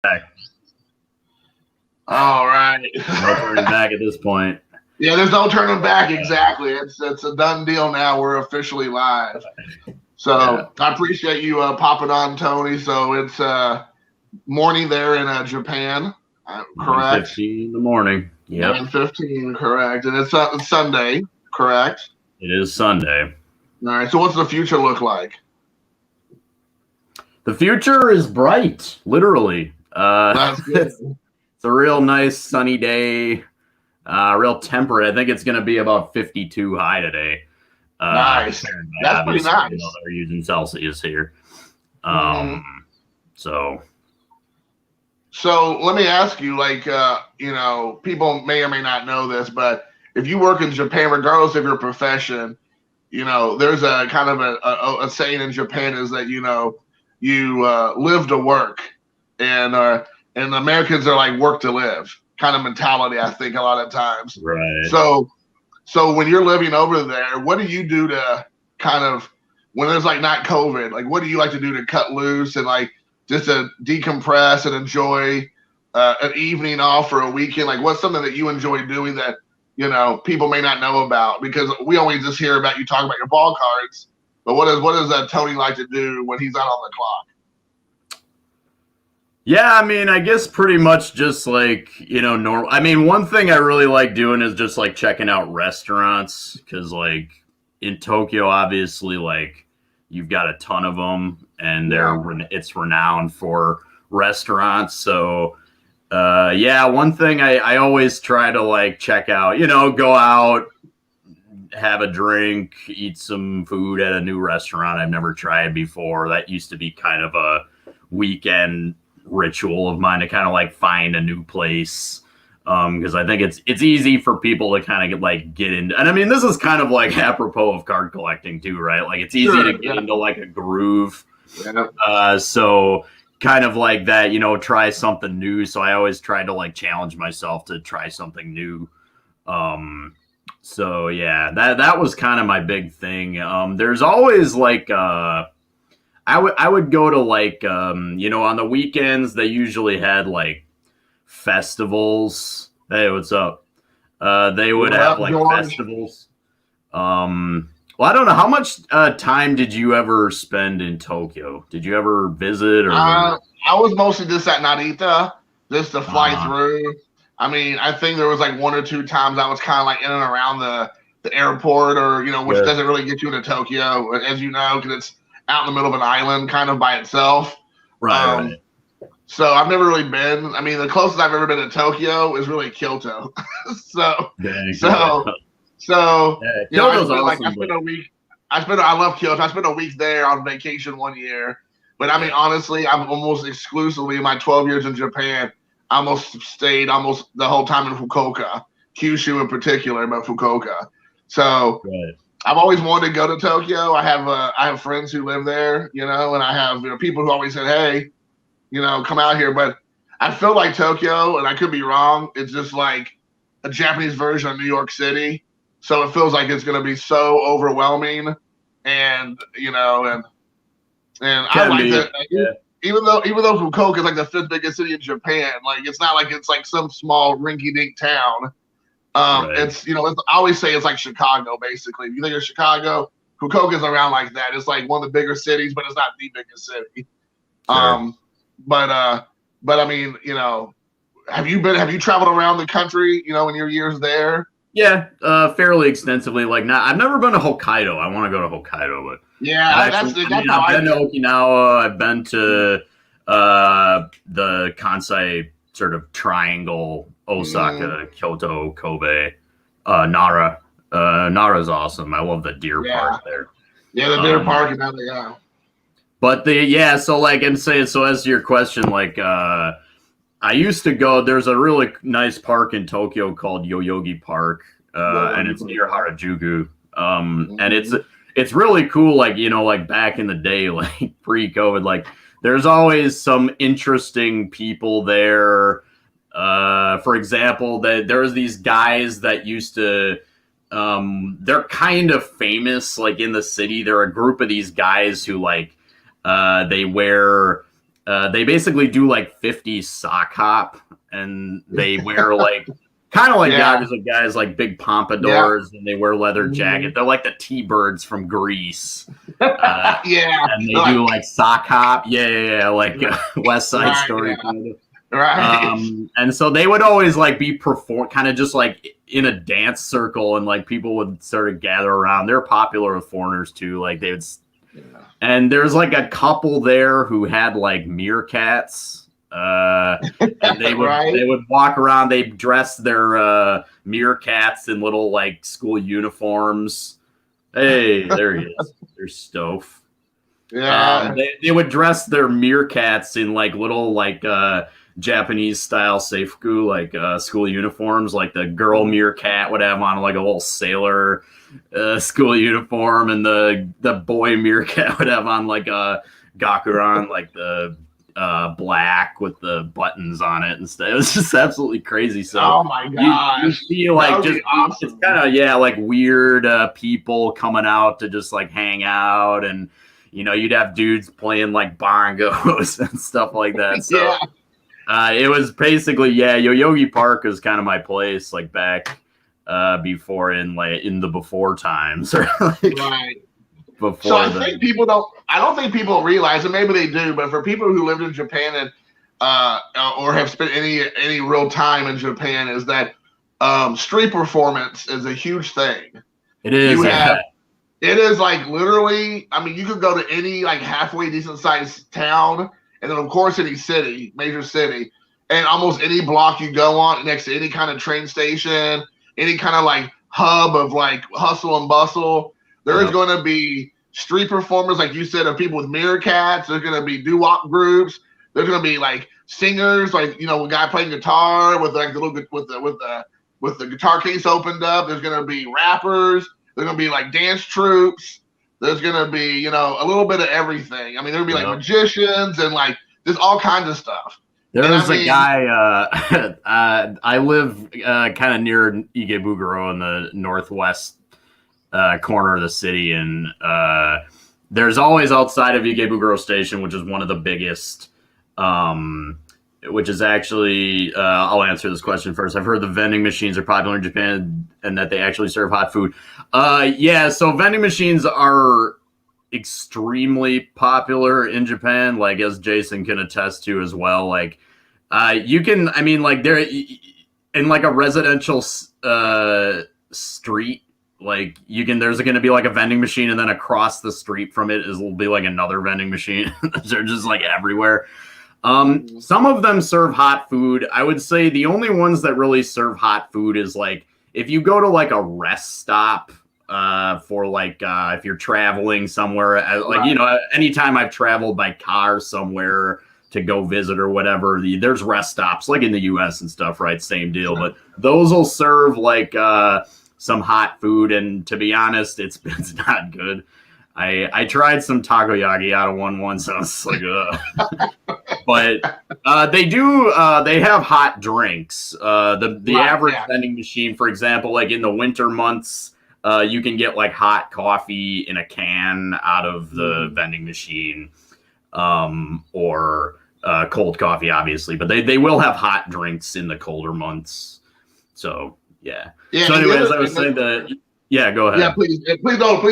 back. All right. No turning back at this point. Yeah, there's no turning back. Exactly. It's a done deal now. We're officially live. So I appreciate you popping on, Tony. So it's morning there in Japan, correct? 9:15 in the morning. Yep. 9:15, correct. And it's Sunday, correct? It is Sunday. All right. So what's the future look like? The future is bright, literally. That's good. It's a real nice sunny day, real temperate. I think it's going to be about 52 high today. Nice. That's pretty nice. You know, they're using Celsius here. So let me ask you, like, people may or may not know this, but if you work in Japan, regardless of your profession, there's a kind of a saying in Japan is that, you live to work, and Americans are like work to live kind of mentality, I think, a lot of times. Right. So when you're living over there, what do you do to kind of, when there's like not COVID, like what do you like to do to cut loose and like just to decompress and enjoy an evening off or a weekend? Like what's something that you enjoy doing that, people may not know about? Because we always just hear about you talking about your ball cards, but what does Tony like to do when he's not on the clock? Yeah, I mean, I guess pretty much just like, normal. I mean, one thing I really like doing is just like checking out restaurants because like in Tokyo, obviously, like you've got a ton of them and it's renowned for restaurants. So, one thing I always try to like check out, go out, have a drink, eat some food at a new restaurant I've never tried before. That used to be kind of a weekend ritual of mine to kind of like find a new place, because I think it's easy for people to kind of get into, and I mean this is kind of like apropos of card collecting too, right? Like it's easy to get into like a groove. So kind of like that, try something new. So I always try to like challenge myself to try something new. So yeah, that was kind of my big thing. There's always like I would go to like on the weekends they usually had like festivals. Hey, what's up? They would have like festivals. Well, I don't know, how much time did you ever spend in Tokyo? Did you ever visit? Or I was mostly just at Narita, just to fly through. I mean, I think there was like one or two times I was kind of like in and around the airport, or which doesn't really get you into Tokyo, as you know, because it's out in the middle of an island kind of by itself. Right. So I've never really been. I mean, the closest I've ever been to Tokyo is really Kyoto. Kyoto's awesome, I spent a week. I love Kyoto. I spent a week there on vacation one year. But I mean, honestly, I'm almost exclusively in my 12 years in Japan. I almost stayed the whole time in Fukuoka, Kyushu in particular, but Fukuoka. So. Right. I've always wanted to go to Tokyo. I have friends who live there, and I have people who always said, "Hey, come out here." But I feel like Tokyo, and I could be wrong, it's just like a Japanese version of New York City. So it feels like it's going to be so overwhelming, and I like that. Yeah. Even though Fukuoka is like the 5th biggest city in Japan, like it's not like it's like some small rinky-dink town. Right. It's I always say it's like Chicago, basically. If you think of Chicago, Fukuoka's around like that. It's like one of the bigger cities, but it's not the biggest city. Sure. But I mean, have you traveled around the country, in your years there? Yeah, fairly extensively. Like, I've never been to Hokkaido. I want to go to Hokkaido, but yeah, I've been to Okinawa. I've been to the Kansai sort of triangle. Osaka, Kyoto, Kobe, Nara. Nara's awesome. I love the deer park there. Yeah, the deer park and everything. But so like I'm saying, so as to your question, like I used to go. There's a really nice park in Tokyo called Yoyogi Park, and it's near Harajuku. And it's really cool. Like like back in the day, like pre-COVID, like there's always some interesting people there. For example, there was these guys that used to, they're kind of famous, like in the city. They're a group of these guys who like, they wear they basically do like 50 sock hop, and they wear like kind of like Yakuza guys, like big pompadours, and they wear leather jacket. They're like the T-Birds from Greece. And they do like sock hop. Like West Side Story. Kind of. Right. And so they would always like be kind of just like in a dance circle, and like people would sort of gather around. They're popular with foreigners too. Like they would, and there's like a couple there who had like meerkats. And they would they would walk around. They dressed their meerkats in little like school uniforms. Hey, there he is. There's Stove. Yeah. They would dress their meerkats in like little like Japanese style seifuku, like school uniforms. Like the girl meerkat would have on like a little sailor school uniform, and the boy meerkat would have on like a gakuran, like the black with the buttons on it and stuff. It was just absolutely crazy. So oh my gosh, you see like just awesome. It's kind of like weird people coming out to just like hang out, and you'd have dudes playing like bongos and stuff like that. So it was basically Yoyogi Park is kind of my place, like back before in the before times. Right. Before so I think I don't think people realize, and maybe they do, but for people who lived in Japan and or have spent any real time in Japan, is that street performance is a huge thing. It is. It is like literally, I mean, you could go to any like halfway decent sized town, and then of course any city, major city, and almost any block you go on next to any kind of train station, any kind of like hub of like hustle and bustle, there is going to be street performers, like you said, of people with meerkats. There's going to be doo-wop groups. There's going to be like singers, like a guy playing guitar with like with the guitar case opened up. There's going to be rappers. There's going to be like dance troops. There's going to be a little bit of everything. I mean, there'll be like magicians and like just all kinds of stuff. There's a guy. I live kind of near Ikebukuro in the northwest corner of the city, and there's always outside of Ikebukuro Station, which is one of the biggest, which is actually I'll answer this question first. I've heard the vending machines are popular in Japan and that they actually serve hot food. So vending machines are extremely popular in Japan, like as Jason can attest to as well. Like you can, I mean, like they're in like a residential street. Like there's going to be like a vending machine, and then across the street from it will be like another vending machine. They're just like everywhere. Some of them serve hot food. I would say the only ones that really serve hot food is like if you go to like a rest stop for like if you're traveling somewhere, like anytime I've traveled by car somewhere to go visit or whatever, there's rest stops like in the US and stuff, right? Same deal, but those will serve like some hot food, and to be honest, it's not good. I tried some takoyaki out of one once, and I was like, but they have hot drinks. The average vending machine, for example, like in the winter months, you can get like hot coffee in a can out of the vending machine, or cold coffee, obviously, but they will have hot drinks in the colder months. So so anyways, I was saying that. Yeah, go ahead. Yeah, please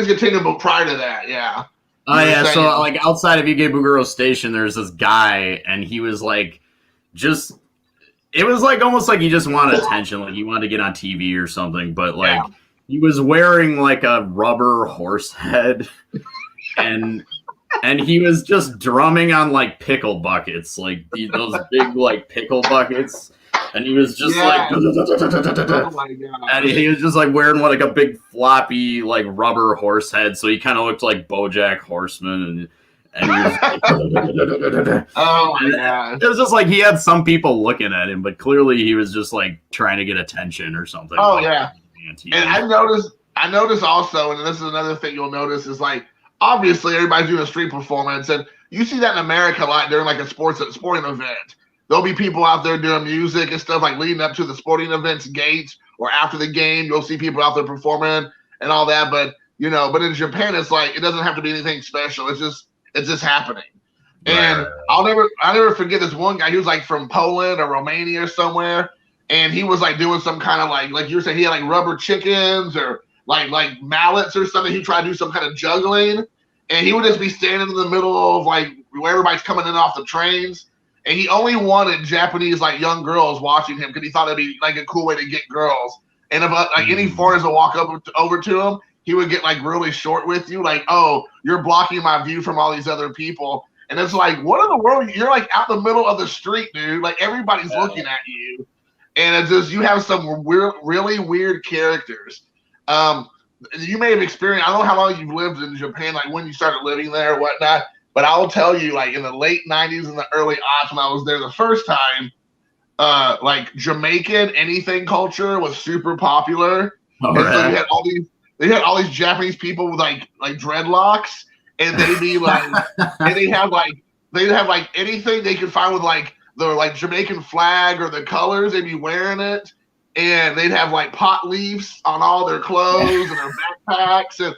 continue. But prior to that, yeah. So like outside of Ikebukuro Station, there's this guy, and he was like, it was like almost like he just wanted attention, like he wanted to get on TV or something. But like he was wearing like a rubber horse head, and he was just drumming on like pickle buckets, like those big like pickle buckets. And he was just like, oh my God. And he was just like wearing like a big floppy like rubber horse head, so he kind of looked like BoJack Horseman, and he was like, oh my God. It was just like he had some people looking at him, but clearly he was just like trying to get attention or something. Oh yeah. And I noticed also, and this is another thing you'll notice, is like obviously everybody's doing a street performance, and you see that in America a lot during like a sporting event. There'll be people out there doing music and stuff like leading up to the sporting events gates, or after the game, you'll see people out there performing and all that. But but in Japan, it's like it doesn't have to be anything special. It's just happening. Right. And I'll never forget this one guy. He was like from Poland or Romania or somewhere, and he was like doing some kind of like you were saying, he had like rubber chickens or like mallets or something. He tried to do some kind of juggling, and he would just be standing in the middle of like where everybody's coming in off the trains, and he only wanted Japanese like young girls watching him because he thought it'd be like a cool way to get girls. And if like any foreigners would walk over to him, he would get like really short with you, like, oh, you're blocking my view from all these other people. And it's like, what in the world? You're like out the middle of the street, dude. Like everybody's looking at you, and it's just you have some really weird characters. You may have experienced. I don't know how long you've lived in Japan, like when you started living there or whatnot. But I will tell you, like in the late '90s and the early aughts, when I was there the first time, like Jamaican anything culture was super popular, so you had all these Japanese people with like dreadlocks. And they'd be like, and they'd have like anything they could find with like the like Jamaican flag or the colors. They'd be wearing it, and they'd have like pot leaves on all their clothes and their backpacks,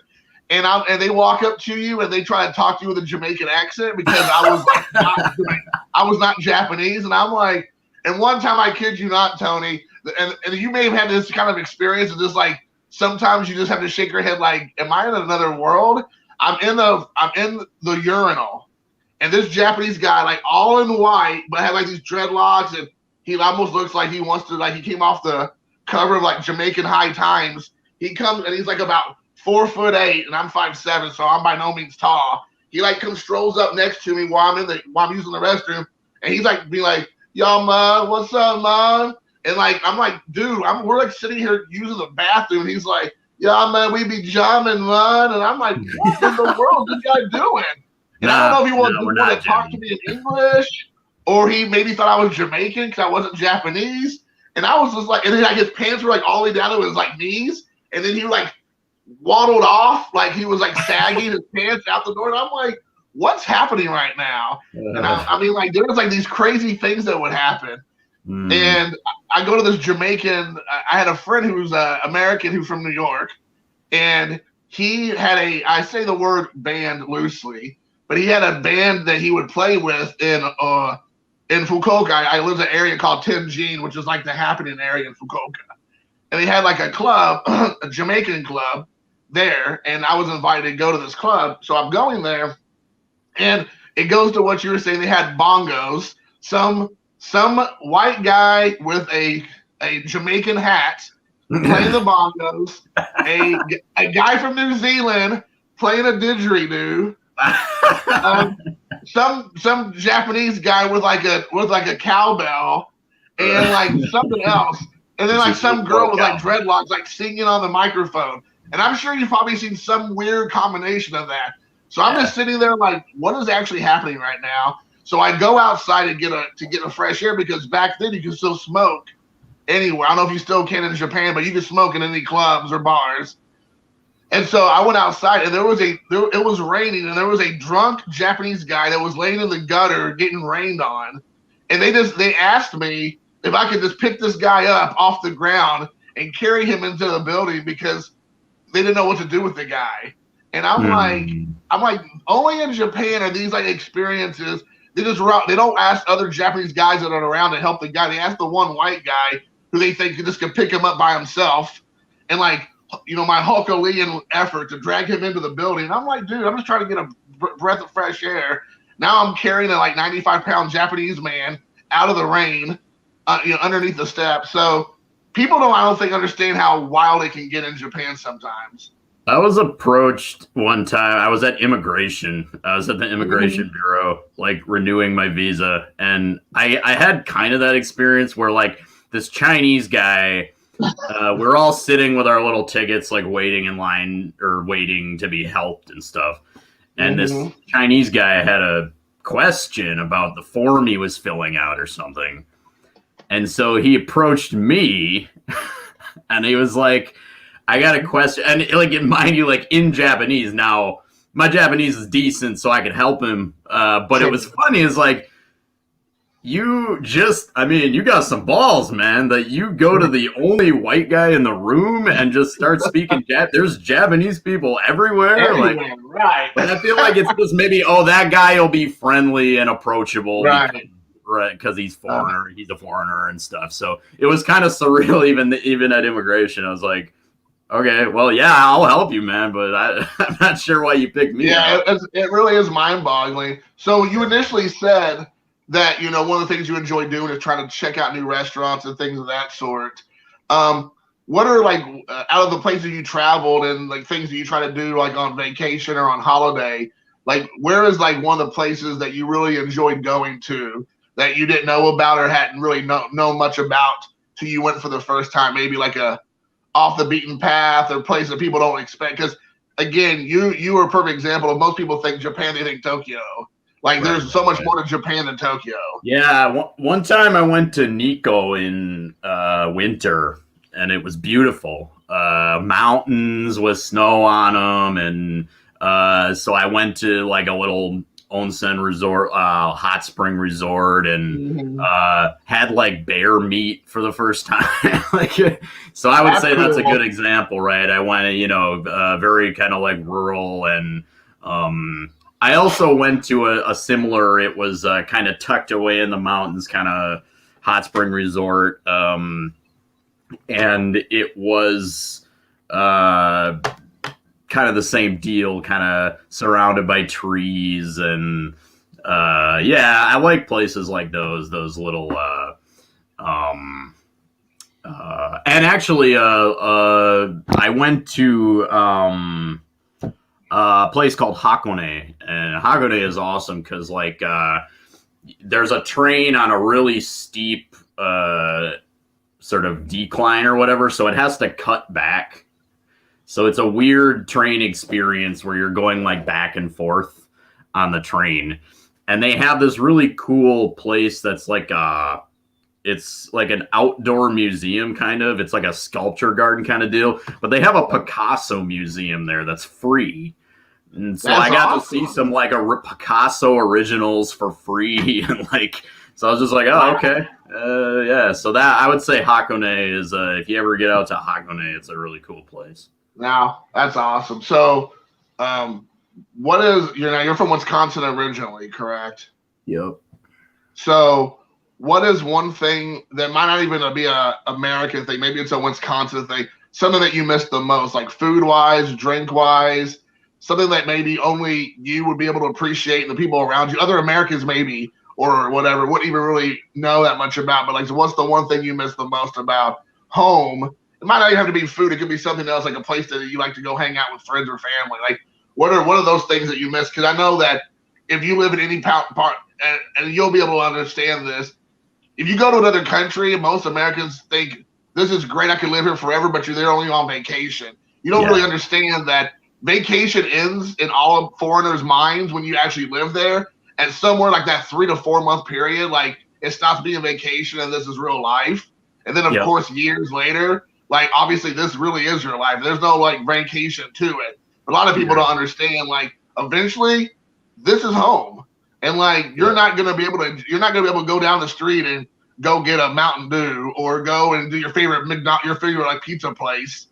and they walk up to you and they try to talk to you with a Jamaican accent because I was like I was not Japanese, and I'm like, and one time I kid you not, Tony, and you may have had this kind of experience of just like sometimes you just have to shake your head like, am I in another world? I'm in the urinal, and this Japanese guy, like all in white, but had like these dreadlocks, and he almost looks like he wants to, like he came off the cover of like Jamaican High Times. He comes and he's like about 4'8", and I'm 5'7", so I'm by no means tall. He like strolls up next to me while I'm using the restroom, and he's like being like, "Yo, man, what's up, man?" And like I'm like, dude, we're like sitting here using the bathroom, and he's like, "Yeah, man, we be jamming, man." And I'm like, what in the world is this guy doing? And I don't know if he wanted to talk to me in English, or he maybe thought I was Jamaican because I wasn't Japanese. And I was just like, and then like his pants were like all the way down to his like knees, and then he like waddled off like he was like sagging his pants out the door. And I'm like, what's happening right now? And I mean, like there was like these crazy things that would happen. And I go to this Jamaican. I had a friend who's American who's from New York, and he had I say the word band loosely, but he had a band that he would play with in Fukuoka. I lived in an area called Tenjin, which is like the happening area in Fukuoka, and they had like a club, a Jamaican club there, and I was invited to go to this club, so I'm going there, and it goes to what you were saying. They had bongos, some white guy with a Jamaican hat playing the bongos, a guy from New Zealand playing a didgeridoo, some Japanese guy with like a cowbell, and like something else, and then like some girl with like dreadlocks like singing on the microphone. And I'm sure you've probably seen some weird combination of that. So I'm just sitting there like, what is actually happening right now? So I go outside to get a fresh air, because back then you could still smoke anywhere. I don't know if you still can in Japan, but you could smoke in any clubs or bars. And so I went outside, and it was raining, and there was a drunk Japanese guy that was laying in the gutter getting rained on. And they asked me if I could just pick this guy up off the ground and carry him into the building because they didn't know what to do with the guy. And I'm like, only in Japan are these like experiences. They don't ask other Japanese guys that are around to help the guy. They ask the one white guy who they think just can pick him up by himself. And like, you know, my Hulkalian effort to drag him into the building. And I'm like, dude, I'm just trying to get a breath of fresh air. Now I'm carrying a like 95-pound Japanese man out of the rain, underneath the steps. So people I don't think understand how wild it can get in Japan sometimes. I was approached one time. I was at immigration. I was at the immigration bureau, like renewing my visa. And I had kind of that experience where like this Chinese guy, we're all sitting with our little tickets, like waiting in line or waiting to be helped and stuff. And this Chinese guy had a question about the form he was filling out or something. And so he approached me and he was like, I got a question. And like, mind you, like in Japanese. Now, my Japanese is decent, so I could help him. But it was funny. It's like, you just, I mean, you got some balls, man, that you go to the only white guy in the room and just start speaking There's Japanese people everywhere. Like, right. but I feel like it's just maybe, oh, that guy will be friendly and approachable because he's foreigner. He's a foreigner and stuff. So it was kind of surreal even at immigration. I was like, okay, well, yeah, I'll help you, man, but I'm not sure why you picked me. Yeah, it really is mind-boggling. So you initially said that, you know, one of the things you enjoy doing is trying to check out new restaurants and things of that sort. What are, like, out of the places you traveled and, like, things that you try to do, like, on vacation or on holiday, like, where is, like, one of the places that you really enjoyed going to that you didn't know about or hadn't really know much about till you went for the first time? Maybe, like, a off the beaten path or place that people don't expect? Because, again, you are a perfect example of most people think Japan, they think Tokyo. Like, there's so much more to Japan than Tokyo. Yeah, one time I went to Nikko in winter, and it was beautiful. Mountains with snow on them, and so I went to like a little onsen resort, hot spring resort, and had like bear meat for the first time. Like, so I would say that's a good example, right? I went, very kind of like rural, and I also went to a similar, it was kind of tucked away in the mountains, kind of hot spring resort. And it was kind of the same deal, kind of surrounded by trees. And yeah, I like places like those little, and actually, I went to, a place called Hakone, and Hakone is awesome because like there's a train on a really steep sort of decline or whatever, so it has to cut back. So it's a weird train experience where you're going like back and forth on the train, and they have this really cool place that's like it's like an outdoor museum kind of. It's like a sculpture garden kind of deal, but they have a Picasso museum there that's free. And so I got to see some like a Picasso originals for free, and like, so I was just like, oh, okay, yeah. So that I would say Hakone is, if you ever get out to Hakone, it's a really cool place. Now that's awesome. So, what is you're from Wisconsin originally, correct? Yep. So, what is one thing that might not even be a American thing? Maybe it's a Wisconsin thing. Something that you miss the most, like food wise, drink wise. Something that maybe only you would be able to appreciate and the people around you, other Americans maybe, or whatever, wouldn't even really know that much about. But like, so what's the one thing you miss the most about home? It might not even have to be food. It could be something else, like a place that you like to go hang out with friends or family. Like, what are those things that you miss? Because I know that if you live in any part, and you'll be able to understand this, if you go to another country, most Americans think, this is great, I can live here forever, but you're there only on vacation. You don't really understand that vacation ends in all of foreigners' minds when you actually live there. And somewhere like that 3 to 4 month period, like it stops being vacation and this is real life. And then, of course, years later, like obviously this really is your life. There's no like vacation to it. But a lot of people don't understand, like eventually this is home. And like you're not gonna be able to go down the street and go get a Mountain Dew or go and do your favorite like pizza place.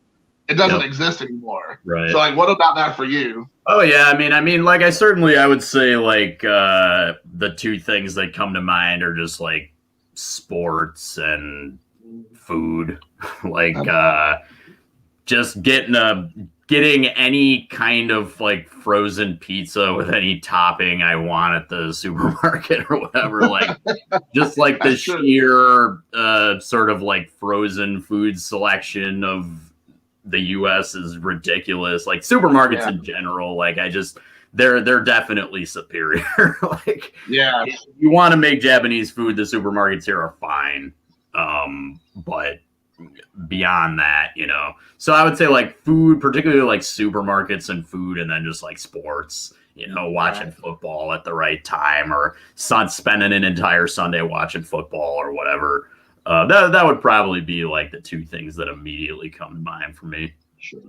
It doesn't exist anymore. Right. So like, what about that for you? Oh yeah, I mean, like I would say like the two things that come to mind are just like sports and food. Like just getting any kind of like frozen pizza with any topping I want at the supermarket or whatever. Like just like the sheer sort of like frozen food selection of the US is ridiculous. Like supermarkets in general, like they're definitely superior. Like, if you want to make Japanese food, the supermarkets here are fine. But beyond that, so I would say like food, particularly like supermarkets and food, and then just like sports, watching football at the right time, or spending an entire Sunday watching football or whatever. That would probably be like the two things that immediately come to mind for me. Sure.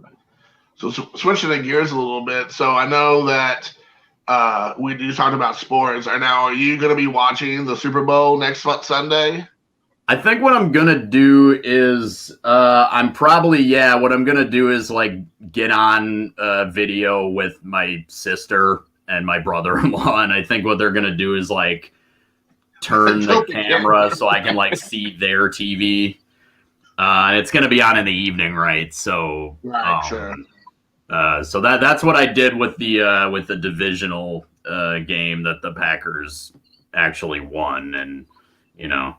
So switching the gears a little bit. So I know that we just talked about sports. Right now, are you going to be watching the Super Bowl next Sunday? I think what I'm gonna do is I'm probably what I'm gonna do is like get on video with my sister and my brother-in-law, and I think what they're gonna do is like turn the camera so I can like see their TV. And it's gonna be on in the evening, right? So Sure. So that's what I did with the divisional game that the Packers actually won, and you know.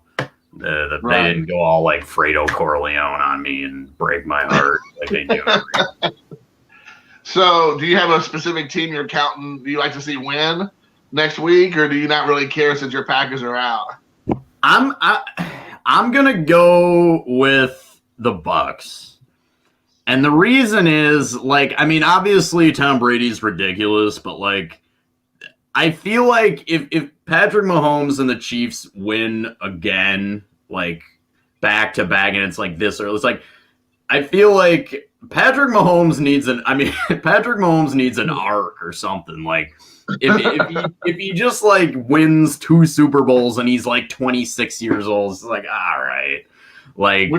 They didn't go all like Fredo Corleone on me and break my heart like they do. So, do you have a specific team you're counting? Do you like to see win next week, or do you not really care since your Packers are out? I'm gonna go with the Bucks, and the reason is like obviously Tom Brady's ridiculous, but like I feel like if Patrick Mahomes and the Chiefs win again, like back to back, and it's like this, or it's like I feel like Patrick Mahomes needs an arc or something. Like if he just like wins 2 Super Bowls and he's like 26 years old, it's like all right, like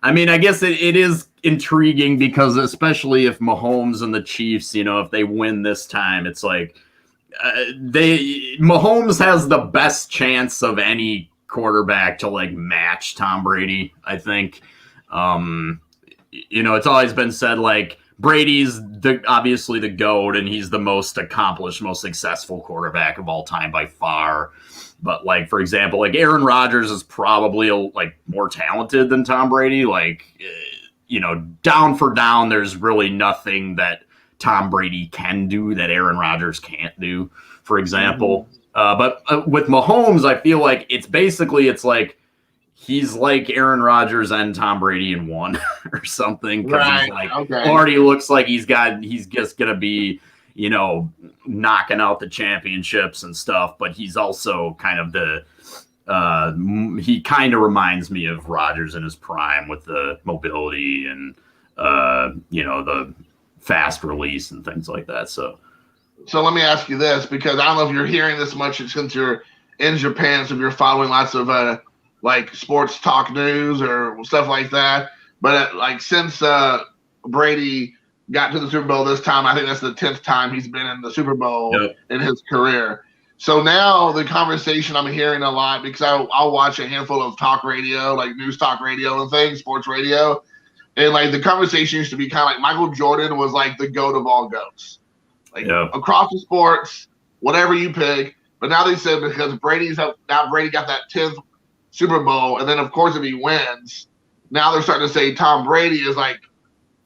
I guess it is intriguing because especially if Mahomes and the Chiefs, if they win this time, it's like. Mahomes has the best chance of any quarterback to like match Tom Brady. I think, it's always been said like Brady's obviously the GOAT and he's the most accomplished, most successful quarterback of all time by far. But like for example, like Aaron Rodgers is probably like more talented than Tom Brady. Like, down for down, there's really nothing that Tom Brady can do that Aaron Rodgers can't do, for example. But with Mahomes, I feel like it's like he's like Aaron Rodgers and Tom Brady in one or something. Because he's like already looks like he's just gonna be, knocking out the championships and stuff. But he's also kind of he kind of reminds me of Rodgers in his prime with the mobility and the fast release and things like that. So let me ask you this, because I don't know if you're hearing this much since you're in Japan, so if you're following lots of like sports talk news or stuff like that. But like since Brady got to the Super Bowl this time, I think that's the 10th time he's been in the Super Bowl in his career. So now the conversation I'm hearing a lot, because I'll watch a handful of talk radio, like news talk radio and things, sports radio. And like the conversation used to be kind of like Michael Jordan was like the GOAT of all GOATs, like across the sports, whatever you pick. But now they said because Brady got that 10th Super Bowl, and then of course if he wins, now they're starting to say Tom Brady is like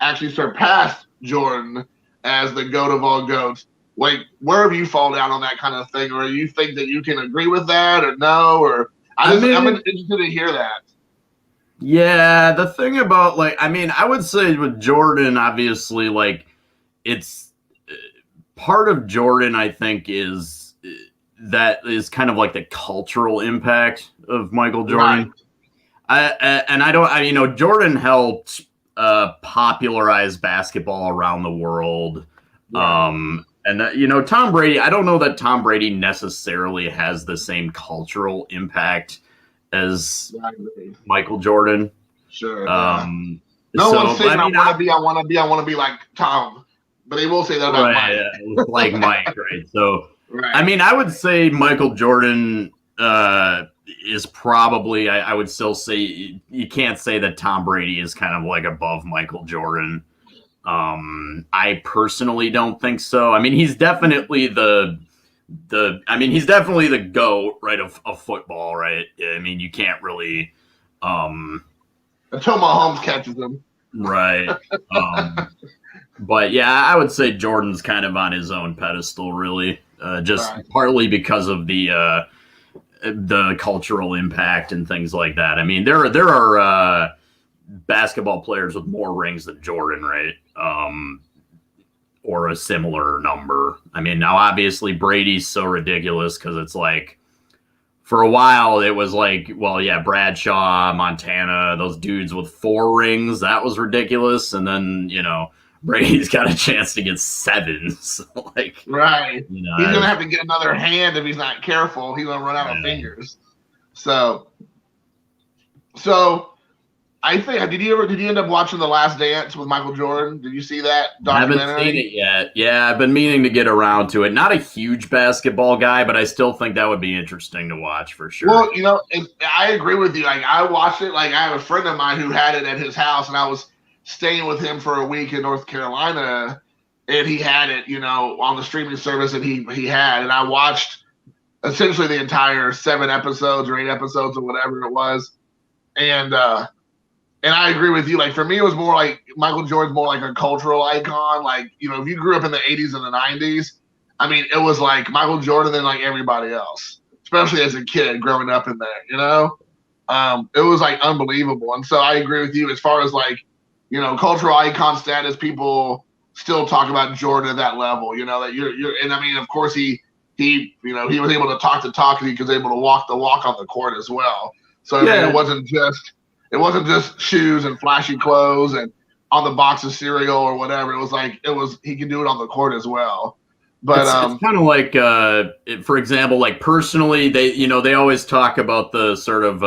actually surpassed Jordan as the GOAT of all GOATs. Like wherever you fall down on that kind of thing, or you think that you can agree with that or no, or I'm interested to hear that. Yeah, the thing about I would say with Jordan, obviously, like it's part of Jordan, I think, is kind of like the cultural impact of Michael Jordan. Right. Jordan helped popularize basketball around the world. Yeah. And Tom Brady, I don't know that Tom Brady necessarily has the same cultural impact as Michael Jordan. Sure. No one's saying I want to be like Tom, but they will say that about Mike. Like Mike, right? So, I would say Michael Jordan is probably. I would still say you can't say that Tom Brady is kind of like above Michael Jordan. I personally don't think so. He's definitely he's definitely the GOAT, right, of football, right? You can't really until Mahomes catches him. Right. But yeah, I would say Jordan's kind of on his own pedestal, really. Partly because of the cultural impact and things like that. There are basketball players with more rings than Jordan, right? Or a similar number. Now obviously Brady's so ridiculous because it's like for a while it was like, well, yeah, Bradshaw, Montana, those dudes with 4 rings, that was ridiculous. And then, Brady's got a chance to get 7. So, like, Right. you know, He's gonna have to get another hand if he's not careful. He's gonna run out of fingers. So I think did you end up watching The Last Dance with Michael Jordan? Did you see that documentary? I haven't seen it yet. Yeah, I've been meaning to get around to it. Not a huge basketball guy, but I still think that would be interesting to watch for sure. Well, you know, I agree with you. Like, I watched it. Like, I have a friend of mine who had it at his house, and I was staying with him for a week in North Carolina, and he had it, you know, on the streaming service that he had, and I watched essentially the entire 7 episodes or 8 episodes or whatever it was, and I agree with you. Like, for me, it was more like Michael Jordan's more like a cultural icon. Like, you know, if you grew up in the 80s and the 90s, I mean, it was like Michael Jordan and like everybody else, especially as a kid growing up in there, you know? It was like unbelievable. And so I agree with you as far as like, you know, cultural icon status, people still talk about Jordan at that level, you know, that and I mean, of course you know, he was able to talk the talk and he was able to walk the walk on the court as well. So I mean, it wasn't just shoes and flashy clothes and on the box of cereal or whatever. It was he could do it on the court as well. But it's kind of like, for example, like personally, they always talk about the sort of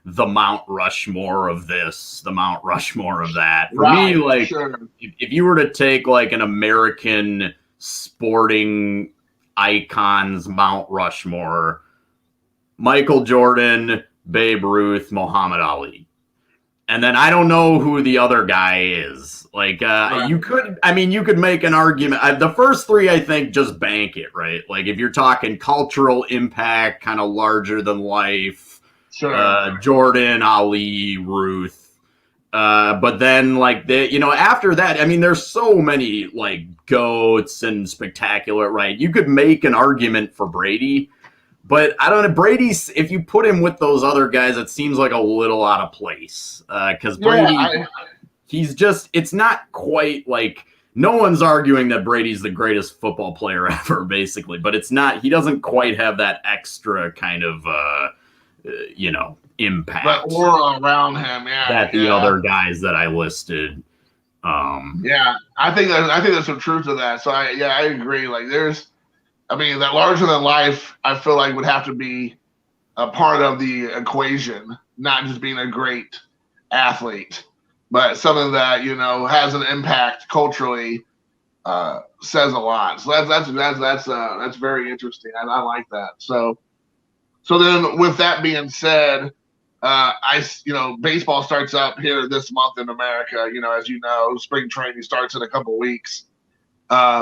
the Mount Rushmore of this, the Mount Rushmore of that. For me, like, if you were to take like an American sporting icons Mount Rushmore, Michael Jordan, Babe Ruth, Muhammad Ali. And then I don't know who the other guy is. Like, you could make an argument. The first 3, I think, just bank it, right? Like, if you're talking cultural impact, kind of larger than life, Jordan, Ali, Ruth. But then, like, after that, I mean, there's so many, like, GOATs and spectacular, right? You could make an argument for Brady. But I don't know, Brady's, if you put him with those other guys, it seems like a little out of place. Because Brady, he's just, it's not quite like, no one's arguing that Brady's the greatest football player ever, basically. But it's not, he doesn't quite have that extra kind of, impact. But aura around him, that the other guys that I listed. I think there's some truth to that. So I agree. Like, that larger than life, I feel like would have to be a part of the equation, not just being a great athlete, but something that, you know, has an impact culturally, says a lot. So that's very interesting. I like that. So then with that being said, baseball starts up here this month in America. You know, as you know, spring training starts in a couple of weeks.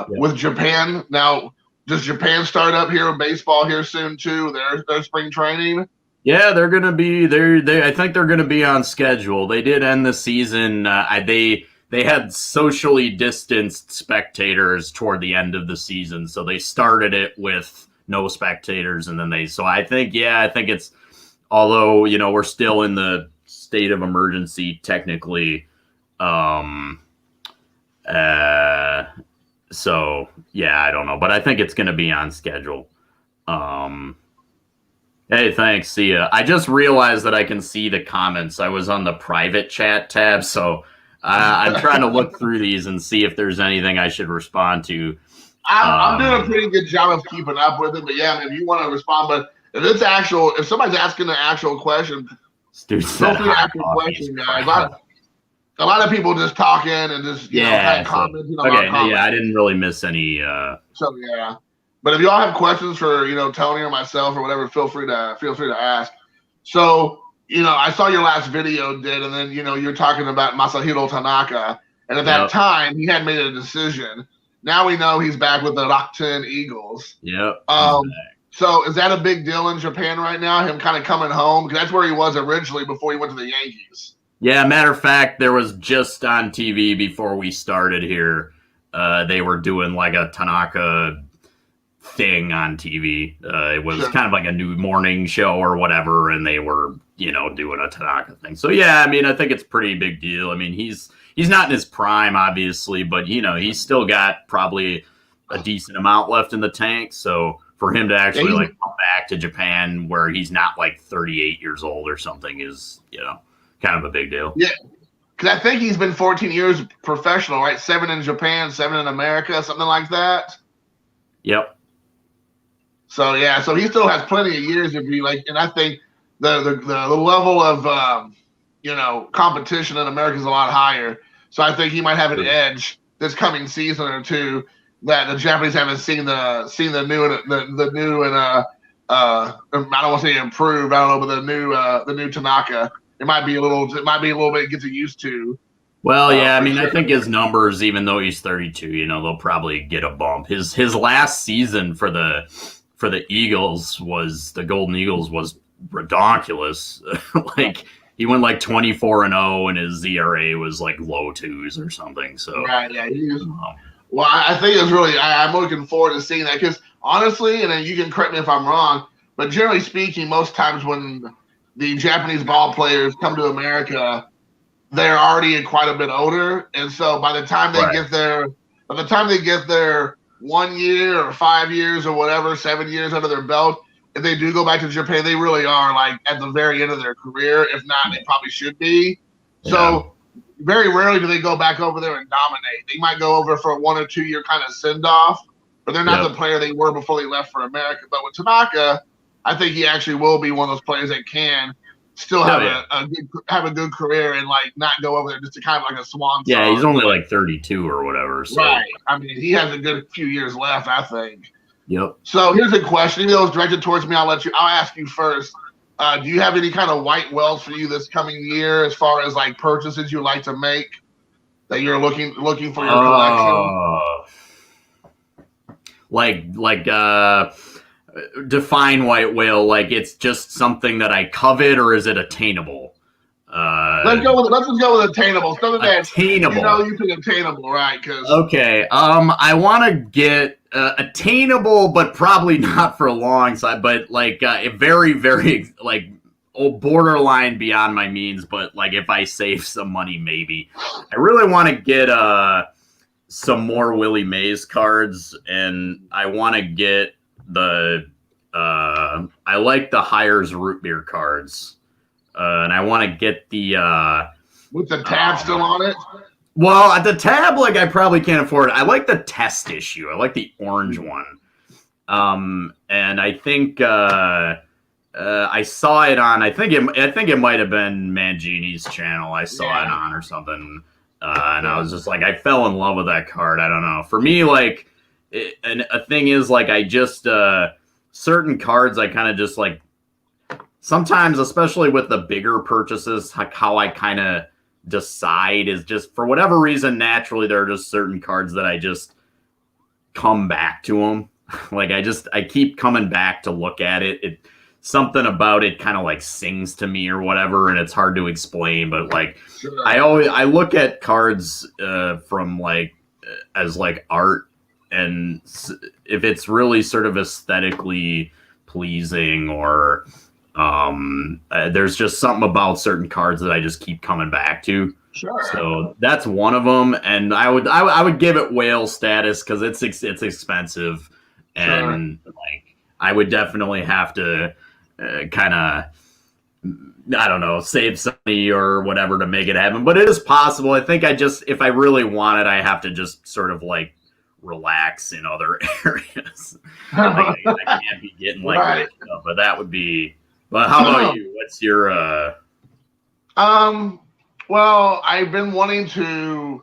With Japan now. Does Japan start up here in baseball here soon too? Their spring training. Yeah, they're going to be there. I think they're going to be on schedule. They did end the season. They had socially distanced spectators toward the end of the season, so they started it with no spectators, and then So I think it's. Although, you know, we're still in the state of emergency technically. So, yeah, I don't know. But I think it's going to be on schedule. Hey, thanks. See ya. I just realized that I can see the comments. I was on the private chat tab, so I'm trying to look through these and see if there's anything I should respond to. I'm doing a pretty good job of keeping up with it. But, yeah, if you want to respond. But if somebody's asking an actual question, feel free to ask a question, guys. A lot of people just talking and just kind of commenting on our comments. Yeah, I didn't really miss any. But if y'all have questions for Tony or myself or whatever, feel free to ask. So I saw your last video, and then you're talking about Masahiro Tanaka, and at that time he had made a decision. Now we know he's back with the Rakuten Eagles. Yep. So is that a big deal in Japan right now? Him kind of coming home, because that's where he was originally before he went to the Yankees. Yeah, matter of fact, there was just on TV before we started here. They were doing like a Tanaka thing on TV. It was kind of like a new morning show or whatever, and they were, doing a Tanaka thing. So yeah, I mean, I think it's a pretty big deal. I mean, he's not in his prime, obviously, but he's still got probably a decent amount left in the tank. So for him to actually come back to Japan where he's not like 38 years old or something is, kind of a big deal. Yeah, I think he's been 14 years professional, right? 7 in Japan, 7 in America, something like that. Yep. So yeah, so he still has plenty of years if you like, and I think the level of competition in America is a lot higher. So I think he might have an edge this coming season or two that the Japanese haven't seen the new and I don't want to say improved. I don't know, but the new Tanaka. It might be a little bit gets used to. Well, yeah, I mean, sure. I think his numbers, even though he's 32, they'll probably get a bump. His last season for the Eagles the Golden Eagles was redonkulous. Like he went like 24-0, and his ERA was like low twos or something. So right, yeah, well, I think it's really. I'm looking forward to seeing that because honestly, and then you can correct me if I'm wrong, but generally speaking, most times when the Japanese ball players come to America, they're already quite a bit older, and so by the time they get their 1 year or 5 years or whatever, 7 years under their belt, if they do go back to Japan, they really are like at the very end of their career. If not, they probably should be. Yeah. So very rarely do they go back over there and dominate. They might go over for a 1 or 2 year kind of send off, but they're not the player they were before they left for America. But with Tanaka, I think he actually will be one of those players that can still have a good career and like not go over there just to kind of like a swan song. Yeah, he's only like 32 or whatever. So. Right. I mean, he has a good few years left, I think. Yep. So here's a question. Even though it's directed towards me, I'll ask you first. Do you have any kind of white whales for you this coming year as far as like purchases you like to make that you're looking for your collection? Like define white whale. Like it's just something that I covet, or is it attainable? Let's just go with attainable. Something that's attainable. You think attainable, right? Okay. I want to get attainable, but probably not for a long time. But like a very, very like borderline beyond my means. But like if I save some money, maybe. I really want to get some more Willie Mays cards, and I want to get the I like the Hires root beer cards. And I want to get the with the tab still on it. Well, at the tab, like I probably can't afford it. I like the test issue. I like the orange one. And I think I saw it on. I think it might have been Mangini's channel. I saw it on or something, and I was just like, I fell in love with that card. I don't know. For me, like, and a thing is like I just certain cards I kind of just like. Sometimes, especially with the bigger purchases, how I kind of decide is just for whatever reason, naturally, there are just certain cards that I just come back to them. Like I keep coming back to look at it. Something about it kind of like sings to me or whatever, and it's hard to explain. But like, sure. I look at cards from like as like art, and if it's really sort of aesthetically pleasing or there's just something about certain cards that I just keep coming back to. Sure. So that's one of them, and I would give it whale status because it's expensive, and like I would definitely have to kind of I don't know save some money or whatever to make it happen. But it is possible. I think if I really want it, I have to just sort of like relax in other areas. Like, I can't be getting like right. Stuff, but that would be. But how about you? What's your Well, I've been wanting to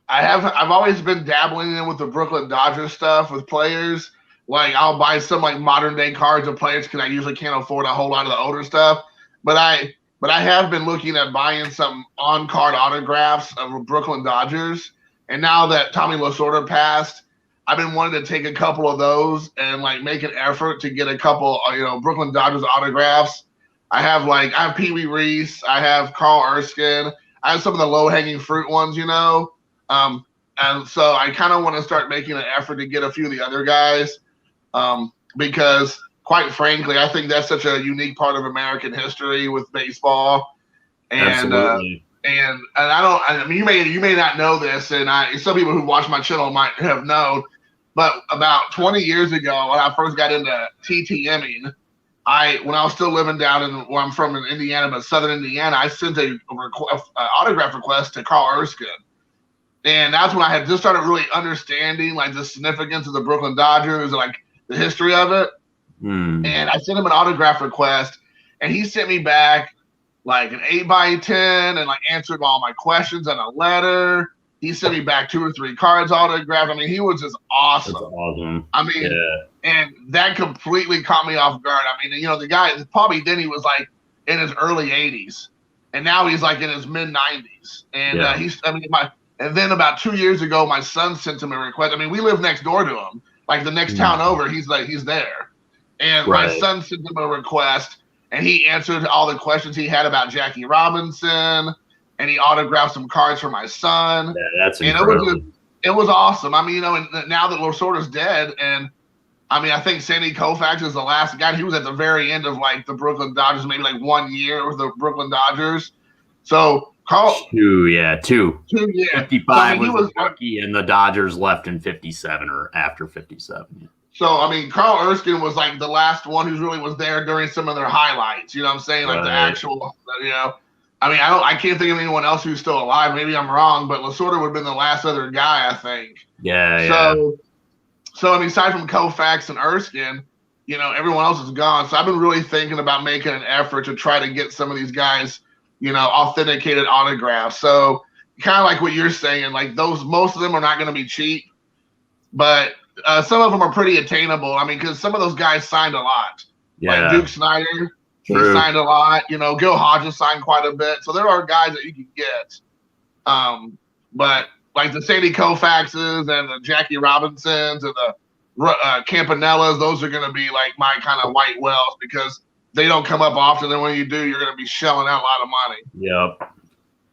I've always been dabbling in with the Brooklyn Dodgers stuff with players. Like I'll buy some like modern day cards of players because I usually can't afford a whole lot of the older stuff. But I have been looking at buying some on card autographs of Brooklyn Dodgers. And now that Tommy Lasorda passed, I've been wanting to take a couple of those and like make an effort to get a couple, Brooklyn Dodgers autographs. I have Pee Wee Reese, I have Carl Erskine, I have some of the low hanging fruit ones, and so I kind of want to start making an effort to get a few of the other guys, because quite frankly, I think that's such a unique part of American history with baseball, and absolutely. And I mean, you may not know this, and some people who watch my channel might have known. But about 20 years ago, when I first got into TTMing, when I was still living down in where I'm from in Indiana, but Southern Indiana, I sent a autograph request to Carl Erskine. And that's when I had just started really understanding like the significance of the Brooklyn Dodgers and like the history of it. And I sent him an autograph request, and he sent me back like an 8x10 and like answered all my questions in a letter. He sent me back 2 or 3 cards autographed. I mean, he was just awesome. That's awesome. I mean, and that completely caught me off guard. I mean, the guy, Bobby Denny was like in his early 80s, and now he's like in his mid 90s. And and then about 2 years ago, my son sent him a request. I mean, we live next door to him, like the next town over. He's there, and my son sent him a request, and he answered all the questions he had about Jackie Robinson, and he autographed some cards for my son. Yeah, that's incredible. It was awesome. I mean, and now that Lasorda's dead, and I mean, I think Sandy Koufax is the last guy. He was at the very end of like the Brooklyn Dodgers, maybe like 1 year with the Brooklyn Dodgers. So Carl, 2 years. 55 so, I mean, was the rookie, and the Dodgers left in 57 or after 57. So I mean, Carl Erskine was like the last one who really was there during some of their highlights. You know what I'm saying? Like the actual, I mean, I can't think of anyone else who's still alive. Maybe I'm wrong, but Lasorda would have been the last other guy, I think. So I mean, aside from Koufax and Erskine, everyone else is gone. So I've been really thinking about making an effort to try to get some of these guys, authenticated autographs. So kind of like what you're saying, like most of them are not going to be cheap, but some of them are pretty attainable. I mean, because some of those guys signed a lot. Like Duke Snyder. He signed a lot. Gil Hodges signed quite a bit. So there are guys that you can get. But like the Sandy Koufaxes and the Jackie Robinsons and the Campanellas, those are going to be like my kind of white whales because they don't come up often. And when you do, you're going to be shelling out a lot of money. Yep.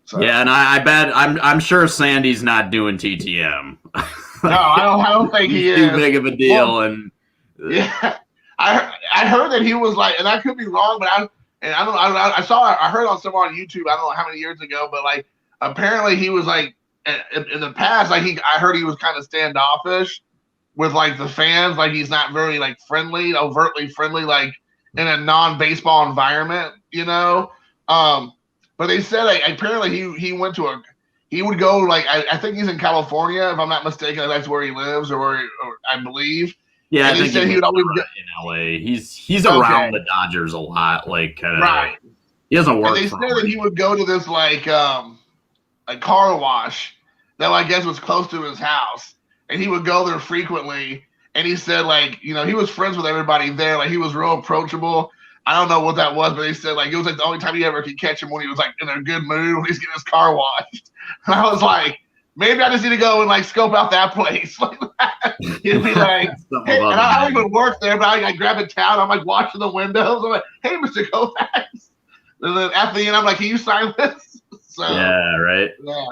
So. Yeah, and I bet I'm sure Sandy's not doing TTM. No, I don't think he is. Too big of a deal. Yeah. I heard that he was like, and I could be wrong, but I heard on somewhere on YouTube, I don't know how many years ago, but like apparently he was like in the past, like I heard he was kind of standoffish with like the fans, like he's not very like friendly, overtly friendly, like in a non-baseball environment, But they said like, apparently he went to he would go like I think he's in California if I'm not mistaken, that's where he lives or I believe. Yeah, and I think he said he would always go in LA. He's around the Dodgers a lot, like kind of. Right. He doesn't work. And they said that he would go to this like a car wash that I guess was close to his house, and he would go there frequently. And he said like he was friends with everybody there, like he was real approachable. I don't know what that was, but they said like it was like the only time you ever could catch him when he was like in a good mood when he's getting his car washed. And I was like, maybe I just need to go and like scope out that place. Like that. He'd be like, hey, and I don't even work there, but I grab a towel. I'm like watching the windows. I'm like, hey, Mr. Koufax. And then at the end, I'm like, can you sign this? So, yeah, right. Yeah.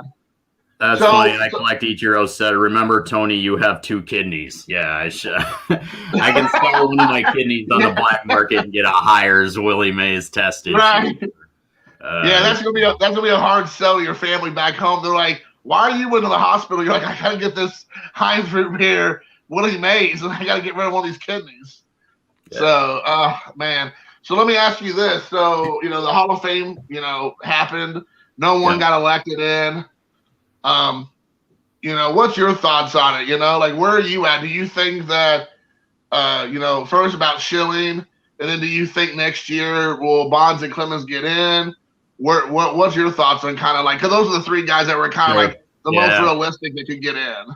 That's funny. I collect Ichiro said, remember, Tony, you have 2 kidneys. Yeah, I should. I can sell one of my kidneys on the black market and get a Hires Willie Mays tested. Right. Yeah, that's gonna be a hard sell to your family back home. They're like, why are you into the hospital? You're like, I gotta get this Heinz root beer, Willie Mays, and I gotta get rid of one of these kidneys. Yeah. So, man. So let me ask you this. So, the Hall of Fame, happened. No one got elected in. What's your thoughts on it? Like where are you at? Do you think that, first about Schilling, and then do you think next year will Bonds and Clemens get in? What's your thoughts on kind of like, because those are the 3 guys that were kind of like the most realistic that could get in.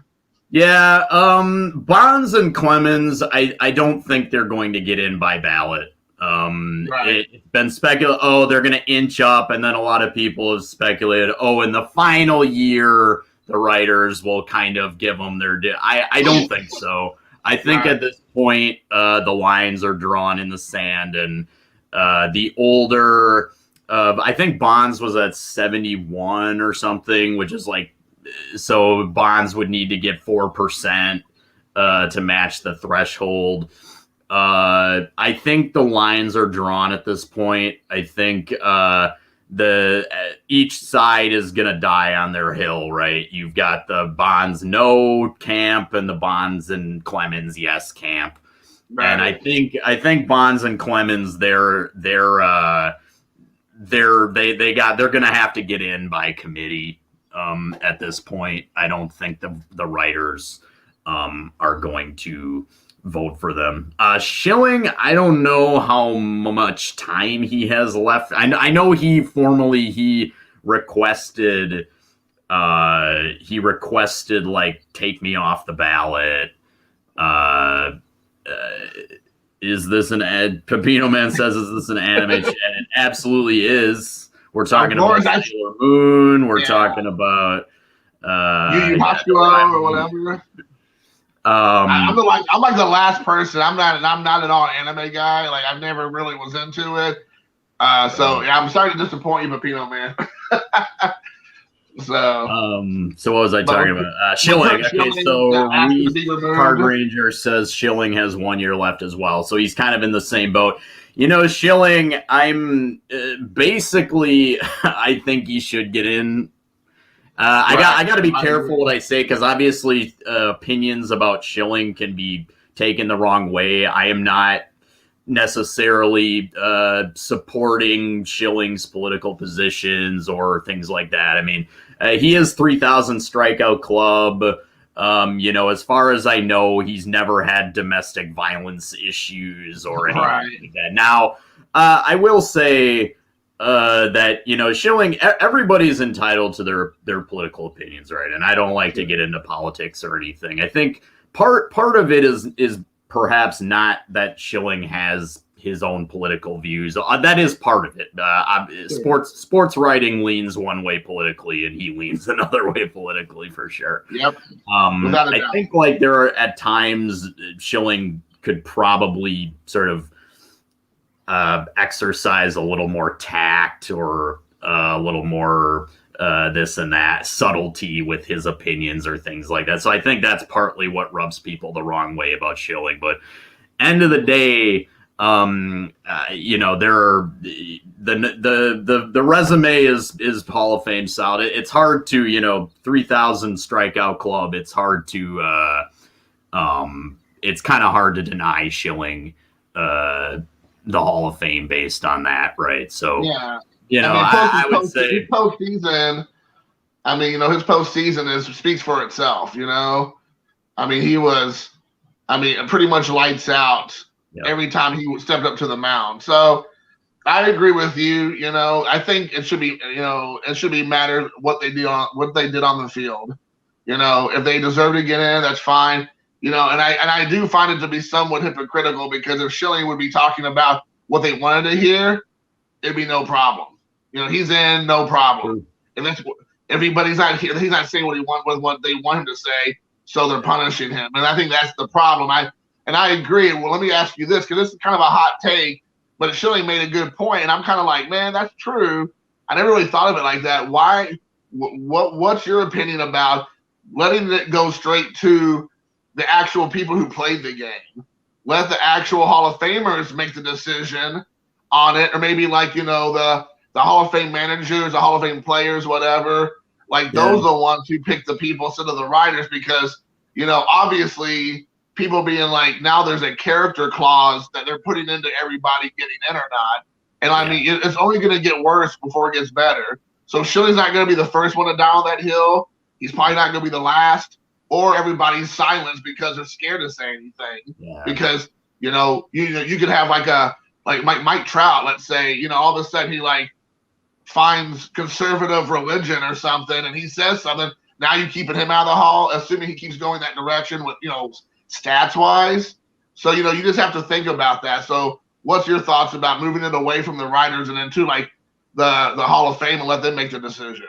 Yeah, Bonds and Clemens, I don't think they're going to get in by ballot. It's been speculated, they're going to inch up, and then a lot of people have speculated, in the final year, the writers will kind of give them their I don't think so. I think at this point, the lines are drawn in the sand, and the older, I think Bonds was at 71 or something, which is like, so Bonds would need to get 4% to match the threshold. I think the lines are drawn at this point. I think each side is gonna die on their hill, right? You've got the Bonds no camp and the Bonds and Clemens yes camp. And I think Bonds and Clemens, they're gonna have to get in by committee. At this point, I don't think the writers are going to vote for them. Schilling, I don't know how much time he has left. I know he formally requested like take me off the ballot. Is this an ad? Pepino Man says, "Is this an anime chat?" It absolutely is. We're talking about Sailor Moon. We're talking about Yu Yu Hakusho or whatever. I'm like the last person. I'm not at all an anime guy. Like I've never really was into it. So yeah, I'm sorry to disappoint you, Pepino Man. So what was I talking about? Schilling. Okay, so Card Ranger says Schilling has 1 year left as well, so he's kind of in the same boat. You know, Schilling, I'm basically, I think he should get in. I got to be careful what I say because obviously opinions about Schilling can be taken the wrong way. I am not necessarily supporting Schilling's political positions or things like that. I mean, he is 3,000 strikeout club. You know, as far as I know, he's never had domestic violence issues or anything like that. Now, I will say that, you know, Schilling, everybody's entitled to their political opinions, right? And I don't like to get into politics or anything. I think part of it is perhaps not that Schilling has his own political views. That is part of it. Sports writing leans one way politically, and he leans another way politically for sure. Yep. I think like there are at times Schilling could probably sort of exercise a little more tact or a little more this and that subtlety with his opinions or things like that. So I think that's partly what rubs people the wrong way about Schilling. But end of the day, you know, there are the resume is Hall of Fame solid. It's hard to, you know, 3,000 strikeout club. It's hard to it's kind of hard to deny Schilling the Hall of Fame based on that, right? So yeah. You know, I would say his postseason. I mean, you know, his postseason speaks for itself. You know, I mean, he was, pretty much lights out every time he stepped up to the mound. So I agree with you. You know, I think it should be, you know, it should be matter what they did on the field. You know, if they deserve to get in, that's fine. You know, and I do find it to be somewhat hypocritical because if Schilling would be talking about what they wanted to hear, it'd be no problem. You know, he's in, no problem. And that's everybody's not here. He's not saying what they want him to say, so they're punishing him. And I think that's the problem. I agree. Well, let me ask you this, because this is kind of a hot take, but Schilling made a good point, and I'm kind of like, man, that's true. I never really thought of it like that. Why? What's your opinion about letting it go straight to the actual people who played the game? Let the actual Hall of Famers make the decision on it, or maybe like, you know, the Hall of Fame managers, the Hall of Fame players, whatever. Like those are the ones who pick the people instead of the writers, because, you know, obviously people being like, now there's a character clause that they're putting into everybody getting in or not. And I mean, it's only going to get worse before it gets better. So Schilling's not going to be the first one to down that hill. He's probably not going to be the last, or everybody's silenced because they're scared to say anything. Yeah. Because, you know, you could have like Mike Trout, let's say, you know, all of a sudden he like finds conservative religion or something and he says something. Now you keeping him out of the Hall, assuming he keeps going that direction with, you know, stats wise. So, you know, you just have to think about that. So what's your thoughts about moving it away from the writers and into like the Hall of Fame and let them make the decision?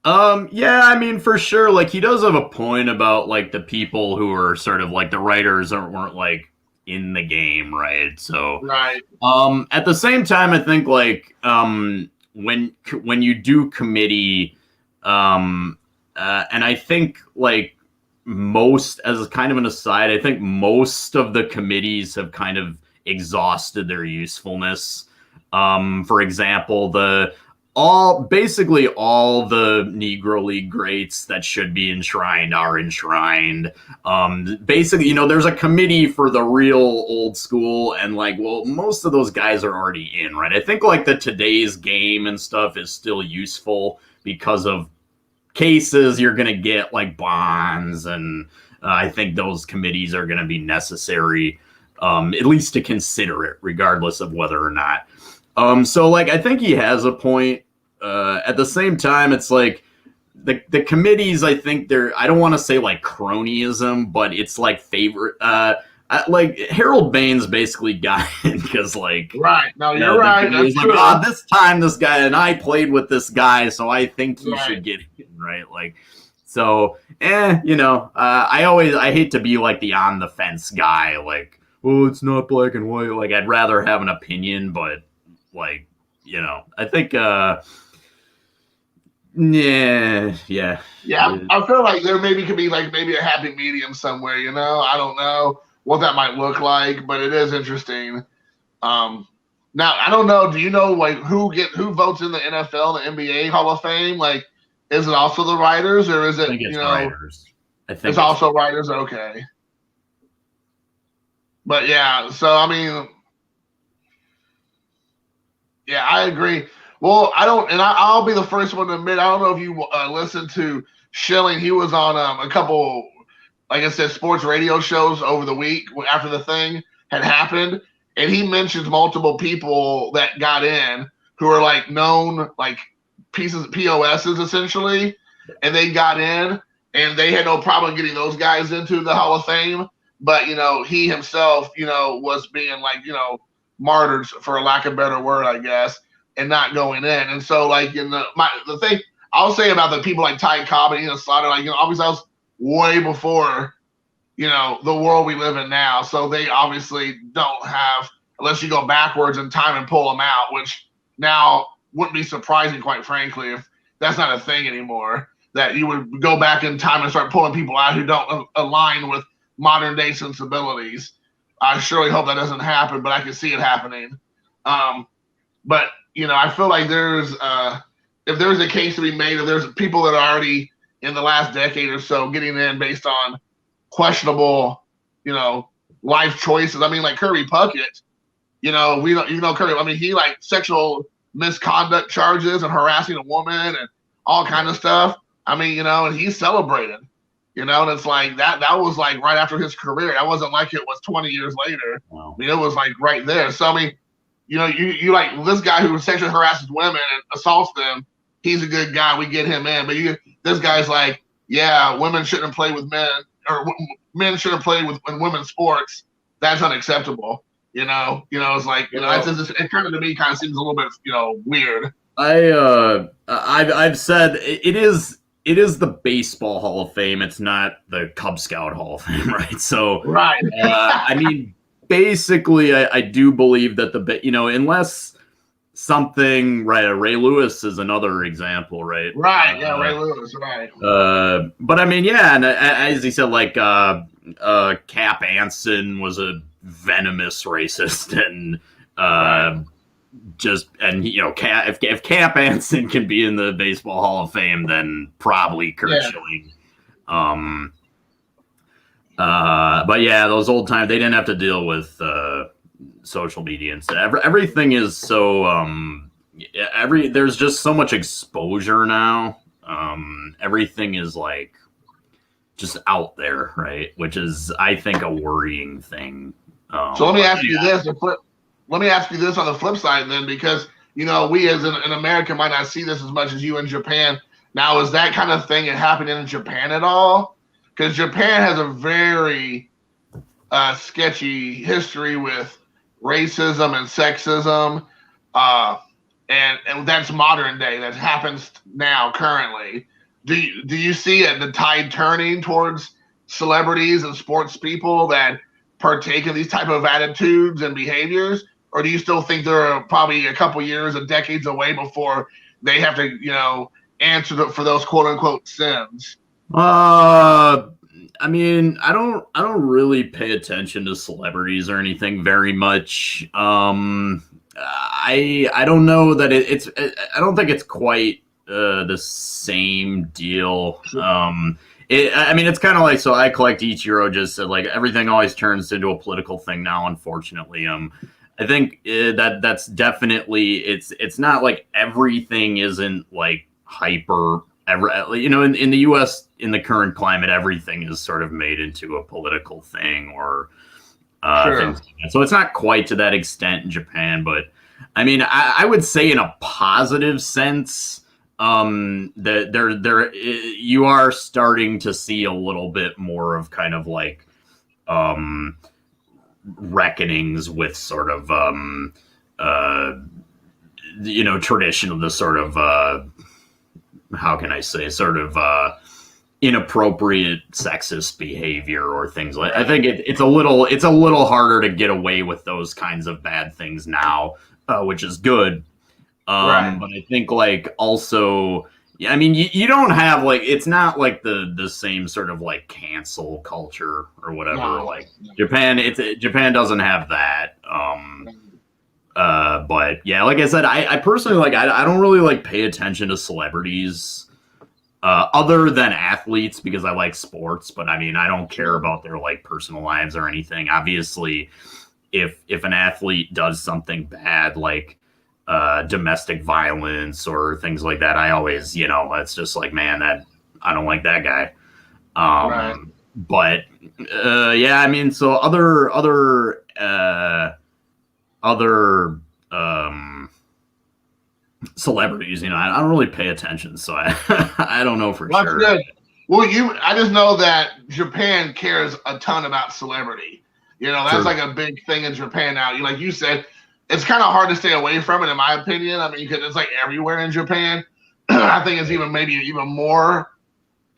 Yeah, I mean, for sure. Like he does have a point about like the people who are sort of like the writers weren't like in the game, right? So, at the same time, I think like when you do committee, and I think like most, as kind of an aside, I think most of the committees have kind of exhausted their usefulness. For example, basically all the Negro League greats that should be enshrined are enshrined. Basically, there's a committee for the real old school, and like, well, most of those guys are already in, right? I think like the Today's Game and stuff is still useful because of cases you're gonna get like Bonds, and I think those committees are gonna be necessary, at least to consider it, regardless of whether or not. So like I think he has a point. At the same time, it's like the committees. I think I don't want to say like cronyism, but it's like favorite. Like Harold Baines basically got in because like right. No, you're right. That's like, true. this time this guy and I played with this guy, so I think he should get in, right? Like, so I hate to be like the on the fence guy, like, oh, it's not black and white. Like, I'd rather have an opinion, but like, I think yeah. I feel like there could be like maybe a happy medium somewhere. I don't know what that might look like, but it is interesting. Now I don't know. Do you know like who votes in the NFL and the NBA Hall of Fame? Like, is it also the writers, or is it? I think it's writers. I think it's also writers. Okay, but yeah. So I mean, yeah, I agree. Well, I'll be the first one to admit, I don't know if you listened to Schilling. He was on a couple, like I said, sports radio shows over the week after the thing had happened. And he mentions multiple people that got in who are like known, like POSs essentially. And they got in and they had no problem getting those guys into the Hall of Fame. But, he himself, was being like, martyred, for a lack of a better word, I guess, and not going in. And so, like, the thing I'll say about the people like Ty Cobb and Slaughter, like, obviously that was way before, the world we live in now. So they obviously don't have, unless you go backwards in time and pull them out, which now wouldn't be surprising, quite frankly, if that's not a thing anymore, that you would go back in time and start pulling people out who don't align with modern day sensibilities. I surely hope that doesn't happen, but I can see it happening. But I feel like if there's a case to be made, if there's people that are already in the last decade or so getting in based on questionable, life choices. I mean, like Kirby Puckett, Kirby. I mean, he like sexual misconduct charges and harassing a woman and all kind of stuff. I mean, and he's celebrated. And it's like that was like right after his career. That wasn't like it was 20 years later. Wow. I mean, it was like right there. So, I mean, you like this guy who sexually harasses women and assaults them. He's a good guy. We get him in. But this guy's like, yeah, women shouldn't play with men, or men shouldn't play in women's sports. That's unacceptable. It's like, it kind of to me kind of seems a little bit, weird. I've said it is the Baseball Hall of Fame. It's not the Cub Scout Hall of Fame, right? So, right. I mean, basically, I do believe that unless something, right? Ray Lewis is another example, right? Right. Yeah, Ray Lewis, right. But I mean, yeah, and as he said, like Cap Anson was a venomous racist, and right. If Cap Anson can be in the Baseball Hall of Fame, then probably Curt Schilling. But yeah, those old times, they didn't have to deal with social media and stuff. Everything is so there's just so much exposure now. Everything is like just out there, right? Which is, I think, a worrying thing. So let me ask you this. Let me ask you this on the flip side then, because, we as an American might not see this as much as you in Japan. Now, is that kind of thing happening in Japan at all? Because Japan has a very sketchy history with racism and sexism, and that's modern day. That happens now, currently. Do you see the tide turning towards celebrities and sports people that partake in these type of attitudes and behaviors? Or do you still think they're probably a couple years or decades away before they have to, answer for those quote unquote sins? I mean, I don't really pay attention to celebrities or anything very much. I don't know that it's I don't think it's quite the same deal. I mean, it's kind of like, so I collect Ichiro, just like everything always turns into a political thing now, unfortunately. I think that's definitely, it's not like everything isn't like hyper ever, in the US in the current climate, everything is sort of made into a political thing or things like that. So it's not quite to that extent in Japan, but I mean, I would say in a positive sense, that you are starting to see a little bit more of kind of like reckonings with sort of tradition of the sort of how can I say, sort of inappropriate sexist behavior or things like. I think it's a little harder to get away with those kinds of bad things now, which is good. But I think like also, yeah, I mean, you don't have like, it's not like the same sort of like cancel culture or whatever. No. Like Japan doesn't have that. But yeah, like I said, I personally like, I don't really like pay attention to celebrities other than athletes because I like sports, but I mean, I don't care about their like personal lives or anything. Obviously, if an athlete does something bad, like domestic violence or things like that, I always, it's just like, man, that I don't like that guy. But yeah, I mean, so other celebrities, I don't really pay attention, so I don't know for sure. Good. Well, I just know that Japan cares a ton about celebrity. That's True. Like a big thing in Japan now. Like you said, it's kind of hard to stay away from it, in my opinion. I mean, because it's like everywhere in Japan. I think it's maybe even more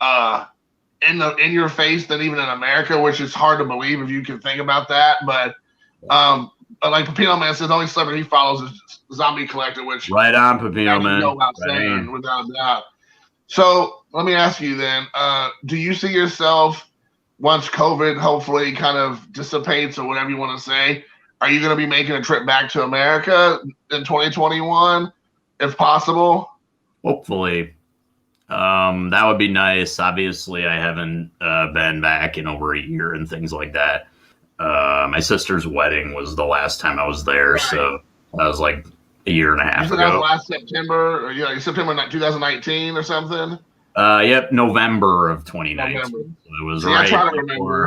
in your face than even in America, which is hard to believe if you can think about that. But like Pepino Man says, the only celebrity he follows is Zombie Collector, which right on, Pepino Man, go without saying, without a doubt. So let me ask you then: do you see yourself, once COVID hopefully kind of dissipates or whatever you want to say? Are you going to be making a trip back to America in 2021, if possible? Hopefully. That would be nice. Obviously, I haven't been back in over a year and things like that. My sister's wedding was the last time I was there, right. So that was like a year and a half ago. That was last September, or September 2019 or something? Yep, November of 2019. November. So it was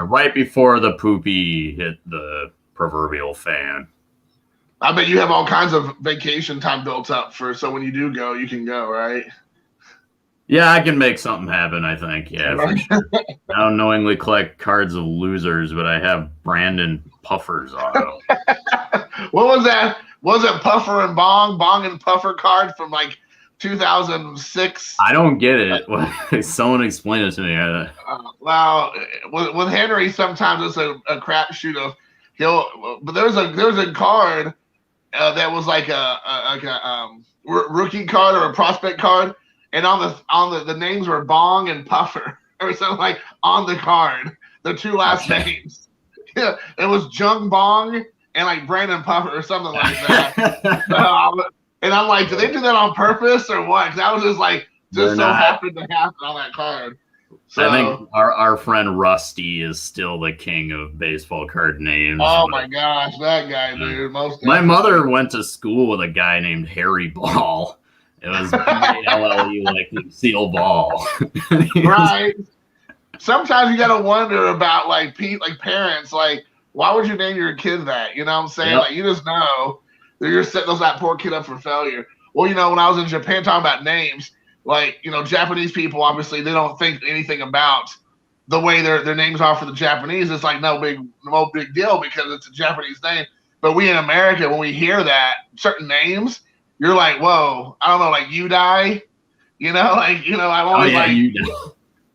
right before the poopy hit the proverbial fan. I bet you have all kinds of vacation time built up so when you do go, you can go, right? Yeah, I can make something happen, I think. Yeah, for sure. I don't knowingly collect cards of losers, but I have Brandon Puffer's auto. What was that? Was it Puffer and Bong and Puffer card from like 2006? I don't get it. Someone explain it to me. Well, with Henry, sometimes it's a crapshoot of but there's a card that was like a rookie card or a prospect card, and on the names were Bong and Puffer or something like on the card. The two last names. Yeah, it was Jung Bong and like Brandon Puffer or something like that. And I'm like, did they do that on purpose or what? Because that was just so happened to happen on that card. So, I think our friend Rusty is still the king of baseball card names. Oh my gosh, that guy, dude. My mother went to school with a guy named Harry Ball. It was B-A-L-L-E, like Lucille Ball. Right. Sometimes you gotta wonder about like parents, like, why would you name your kid that? You know what I'm saying? Yep. Like, you just know that you're setting that poor kid up for failure. Well, when I was in Japan talking about names, like, Japanese people, obviously, they don't think anything about the way their names are for the Japanese. It's like no big deal because it's a Japanese name. But we in America, when we hear that certain names, you're like, whoa, I don't know, like Udai, I'm always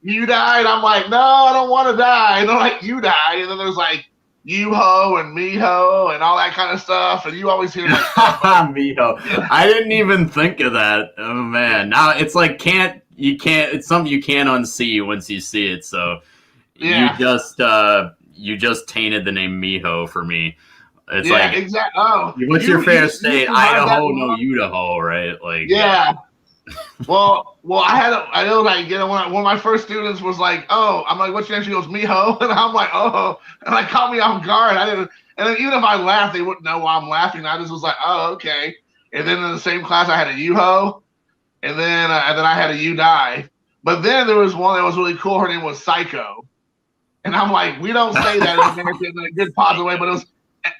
you died. I'm like, no, I don't want to die. And they're like, you died. And then there's like Yuho and Miho and all that kind of stuff. And you always hear like Miho. I didn't even think of that. Oh man. Now it's like it's something you can't unsee once you see it. So you just tainted the name Miho for me. It's yeah, like, exactly. Oh, what's your favorite state? you had that Idaho, no one? Idaho, right? Like, Yeah. Well, I know like one of my first students was like, "Oh," I'm like, "What's your name?" She goes, "Miho," and I'm like, "Oh," and that caught me off guard. I didn't, and then even if I laughed, they wouldn't know why I'm laughing. I just was like, "Oh, okay." And then in the same class, I had a Yuho, and then I had a Udai. But then there was one that was really cool. Her name was Psycho, and I'm like, we don't say that in America in a good positive way, but it was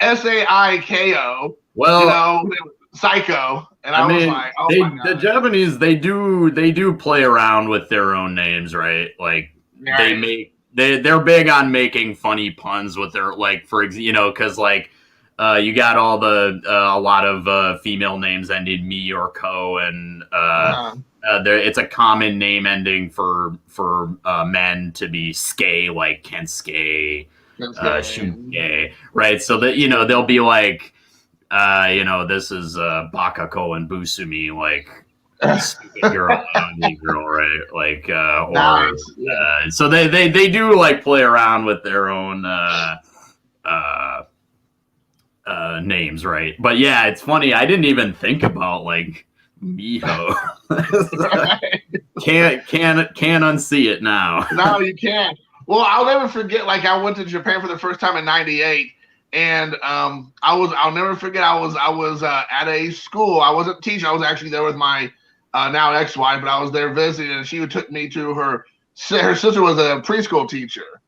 Saiko. well, You know, Psycho, and I was mean, like, "Oh my the god!" Japanese they do play around with their own names, right? Like Right. they're big on making funny puns with their like because like you got all the a lot of female names ending me or ko, and Uh-huh. it's a common name ending for men to be skei, like Kensuke, That's good. Shunsuke, right? So that they'll be like. This is Bakako and Busumi, like stupid girl, ugly girl, right? Like, Nice. Yeah. so they do like play around with their own names, right? But yeah, it's funny. I didn't even think about like Miho. can't unsee it now. No, you can't. Well, I'll never forget. Like, I went to Japan for the first time in '98, and I'll never forget. I was at a school. I wasn't teaching. I was actually there with my now ex-wife, but I was there visiting, and she took me to her sister was a preschool teacher,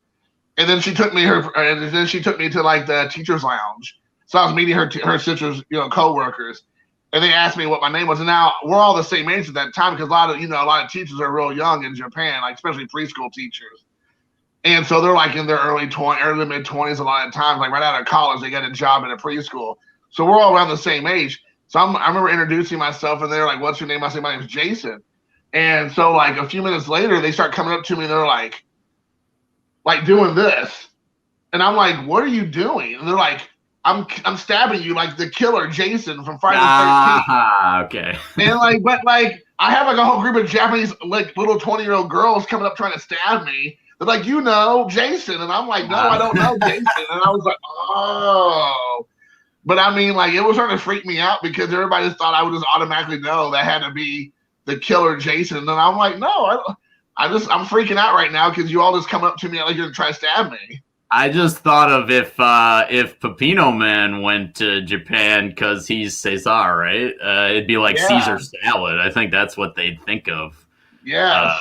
and then she took me to like the teachers lounge. So I was meeting her sister's coworkers, and they asked me what my name was. And now we're all the same age at that time because a lot of teachers are real young in Japan, like especially preschool teachers. And so they're like in their early to mid 20s a lot of times, like right out of college, they get a job in a preschool. So we're all around the same age. So I remember introducing myself, and they're like, "What's your name?" I say, "My name's Jason." And so like a few minutes later, they start coming up to me, and they're like doing this, and I'm like, "What are you doing?" And they're like, I'm stabbing you like the killer Jason from Friday the 13th." Ah, okay. And but I have like a whole group of Japanese like little 20-year-old girls coming up trying to stab me. They're like, Jason. And I'm like, "No, I don't know Jason." And I was like, "Oh." But I mean, like, it was starting to freak me out because everybody just thought I would just automatically know that had to be the killer Jason. And I'm like, "No, I'm freaking out right now because you all just come up to me like you're gonna try to stab me." I just thought of if Pepino Man went to Japan because he's Caesar, right? It'd be like Caesar salad. I think that's what they'd think of. Yeah.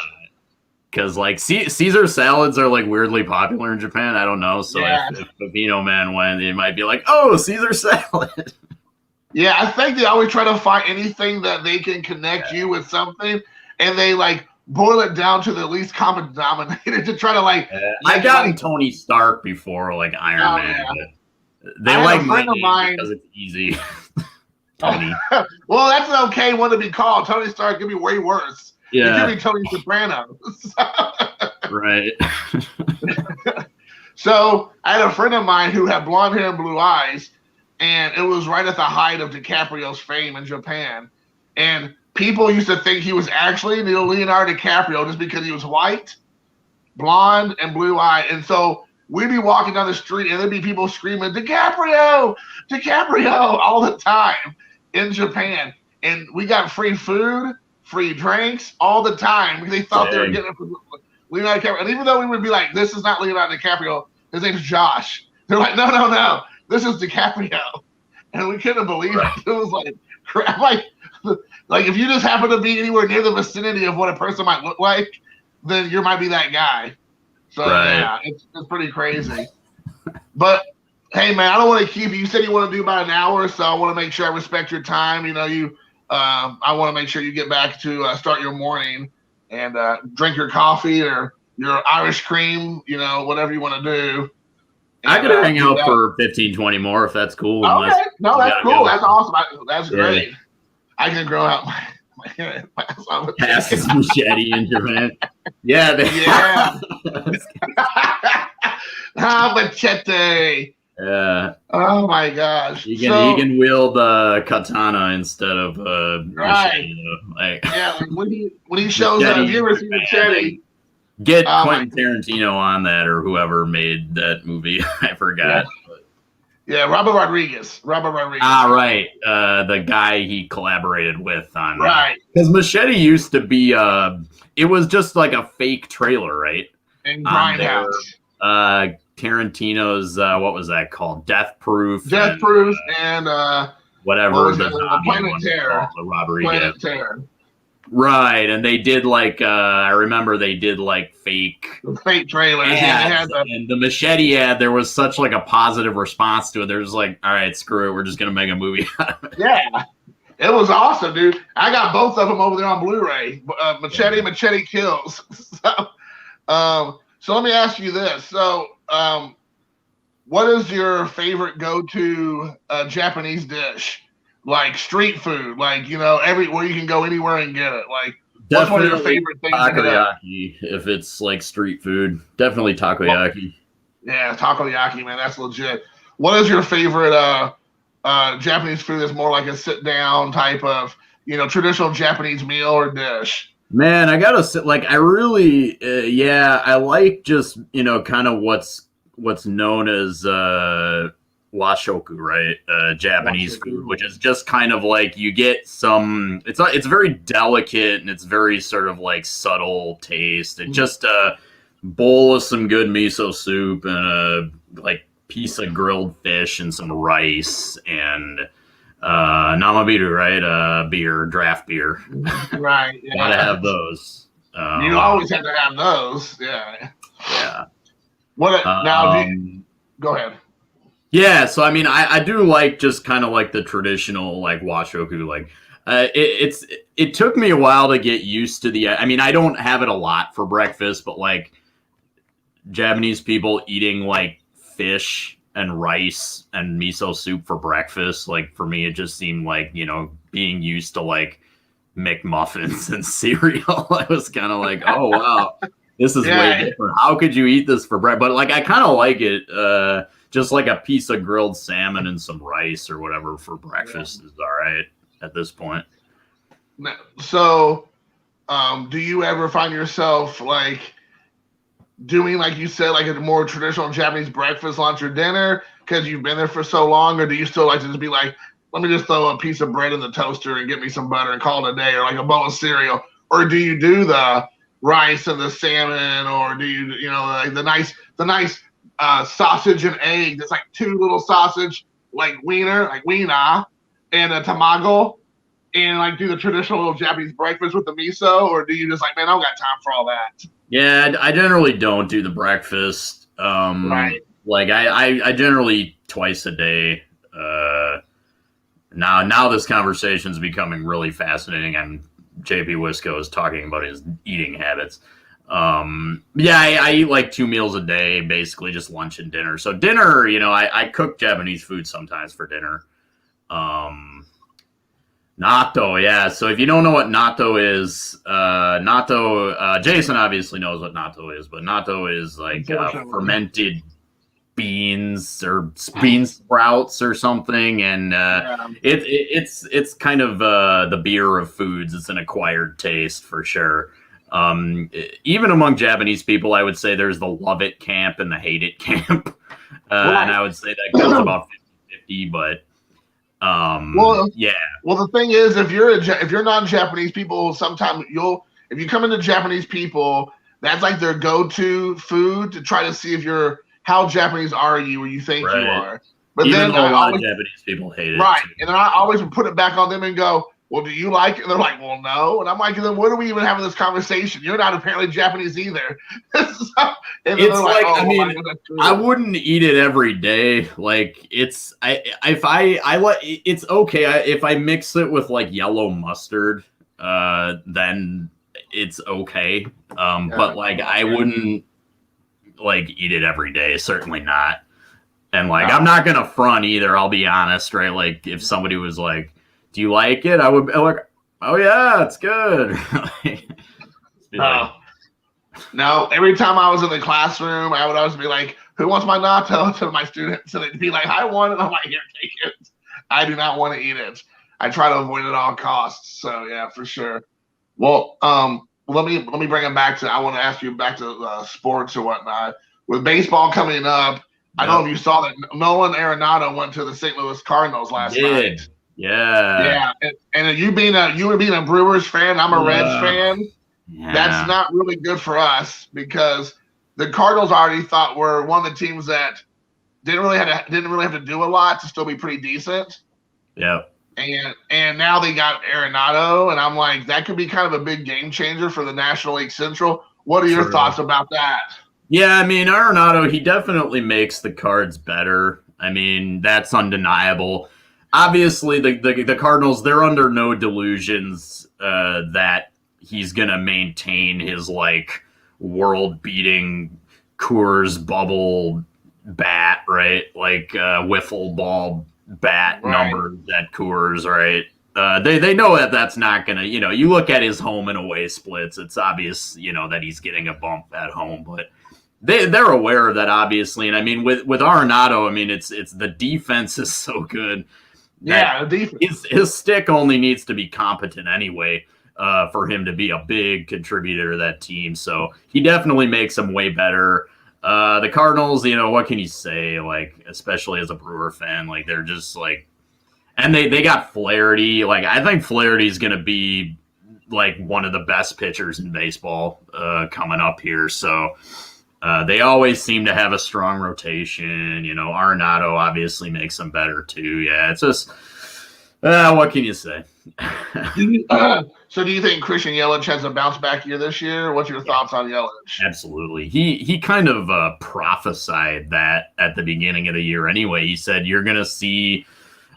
Because like Caesar salads are like weirdly popular in Japan. I don't know. So if Pepino Man went, it might be like, "Oh, Caesar salad." Yeah, I think they always try to find anything that they can connect you with something, and they like boil it down to the least common denominator to try to like. I've gotten Tony Stark before, like Iron Man. Yeah. They like my name because it's easy. Tony. Well, that's an okay one to be called. Tony Stark could be way worse. Yeah. It could be Tony Soprano. Right. So I had a friend of mine who had blonde hair and blue eyes, and it was right at the height of DiCaprio's fame in Japan. And people used to think he was actually Leonardo DiCaprio just because he was white, blonde, and blue eyed. And so we'd be walking down the street, and there'd be people screaming, "DiCaprio! DiCaprio!" all the time in Japan. And we got free food, free drinks all the time because they thought they were getting it from Leonardo DiCaprio. And even though we would be like, "This is not Leonardo DiCaprio, his name's Josh," they're like, no, this is DiCaprio. And we couldn't believe it. It was like, crap. Like if you just happen to be anywhere near the vicinity of what a person might look like, then you might be that guy. So yeah, it's pretty crazy. But hey, man, I don't want to keep you. You said you want to do about an hour, so I want to make sure I respect your time. I want to make sure you get back to start your morning and drink your coffee or your Irish cream, whatever you want to do. And, I could hang out for 15, 20 more if that's cool. Okay. No, that's cool. Go. That's awesome. That's great. I can grow out my hair. Pass machete in Japan. Yeah. Machete. Yeah. Oh my gosh. He can wield katana instead of right. Machete, when he shows up, if you ever see Machete. Get Quentin Tarantino on that or whoever made that movie. I forgot. Yeah, Robert Rodriguez. Robert Rodriguez. Ah, right. The guy he collaborated with on right. Because Machete used to be it was just like a fake trailer, right? And On their Grindhouse. Tarantino's what was that called? Death Proof. Death Proof and whatever the Planet one Terror. called, the Rodriguez. Planet Terror. Right, and they did like I remember they did like fake trailers. ads, Yeah, and the Machete ad, there was such like a positive response to it. They're just like, all right, screw it, we're just gonna make a movie out of it. Yeah, it was awesome, dude. I got both of them over there on Blu-ray. Machete Kills. So let me ask you this. So what is your favorite go-to Japanese dish? Like street food, like where you can go anywhere and get it. Like, what's one of your favorite things? Takoyaki, if it's like street food, definitely takoyaki. Yeah, takoyaki, man, that's legit. What is your favorite Japanese food that's more like a sit-down type of traditional Japanese meal or dish? Man, I gotta say, like, I really, I like just kind of what's known as washoku, right? Japanese food, which is just kind of like you get some. It's very delicate and it's very sort of like subtle taste. It's just a bowl of some good miso soup and a like piece of grilled fish and some rice and namabiru, right? Draft beer. Right. Yeah. Gotta have those. You always have to have those. Yeah. Yeah. What now? Go ahead. Yeah, so I mean, I do like just kind of like the traditional like washoku. Like, it took me a while to get used to the. I mean, I don't have it a lot for breakfast, but like Japanese people eating like fish and rice and miso soup for breakfast. Like for me, it just seemed like being used to like McMuffins and cereal. I was kind of like, oh wow, this is way different. How could you eat this for breakfast? But like, I kind of like it. Just like a piece of grilled salmon and some rice or whatever for breakfast is all right at this point. So, do you ever find yourself like doing, like you said, like a more traditional Japanese breakfast, lunch, or dinner because you've been there for so long? Or do you still like to just be like, let me just throw a piece of bread in the toaster and get me some butter and call it a day, or like a bowl of cereal? Or do you do the rice and the salmon, or do you, like the nice sausage and egg? It's like two little sausage, like wiener, and a tamago, and like do the traditional little Japanese breakfast with the miso? Or do you just like, man, I don't got time for all that? Yeah, I generally don't do the breakfast. Right. Like I generally eat twice a day. Now this conversation is becoming really fascinating, and JP Wisco is talking about his eating habits. I eat like 2 meals a day, basically just lunch and dinner. So dinner, I cook Japanese food sometimes for dinner. Natto, yeah. So if you don't know what natto is, Jason obviously knows what natto is, but natto is like fermented beans or bean sprouts or something, and it's kind of the beer of foods. It's an acquired taste for sure. Even among Japanese people, I would say there's the love it camp and the hate it camp. And I would say that goes about 50-50, but yeah. Well, the thing is, if you're non-Japanese people, sometimes if you come into Japanese people, that's like their go-to food to try to see how Japanese are you, or you think you are. But even then though a lot of Japanese people hate it. Right. And then I always would put it back on them and go, well, do you like it? And they're like, well, no. And I'm like, then what are we even having this conversation? You're not apparently Japanese either. It's like, I mean, I wouldn't eat it every day. Like it's it's okay if I mix it with like yellow mustard, then it's okay. But like I wouldn't like eat it every day, certainly not. And like I'm not gonna front either, I'll be honest, right? Like if somebody was like, do you like it? I would be like, oh yeah, it's good. No, every time I was in the classroom, I would always be like, who wants my natto to my students? And they'd be like, I want it. I'm like, here, take it. I do not want to eat it. I try to avoid it at all costs. So yeah, for sure. Well, let me bring it back to, I want to ask you back to sports or whatnot. With baseball coming up, I don't know if you saw that Nolan Arenado went to the St. Louis Cardinals last night. Yeah. And you being a Brewers fan, I'm a Reds fan. Yeah. That's not really good for us because the Cardinals already thought were one of the teams that didn't really have to do a lot to still be pretty decent. Yep. And now they got Arenado, and I'm like, that could be kind of a big game changer for the National League Central. What are your thoughts about that? Yeah, I mean, Arenado, he definitely makes the Cards better. I mean, that's undeniable. Obviously, the Cardinals, they're under no delusions that he's going to maintain his, like, world-beating Coors bubble bat, right? Like, wiffle ball bat numbers at Coors, right? They know that that's not going to, you look at his home and away splits, it's obvious, that he's getting a bump at home, but they're aware of that, obviously. And I mean, with Arenado, I mean, it's the defense is so good. Yeah, the defense. His stick only needs to be competent anyway for him to be a big contributor to that team. So he definitely makes them way better. The Cardinals, what can you say? Like, especially as a Brewer fan, like they're just like, and they got Flaherty. Like, I think Flaherty's going to be like one of the best pitchers in baseball coming up here. So they always seem to have a strong rotation. Arenado obviously makes them better too. Yeah, it's just what can you say? So do you think Christian Yelich has a bounce back year this year? What's your thoughts on Yelich? Absolutely. He kind of prophesied that at the beginning of the year anyway. He said, you're going to see,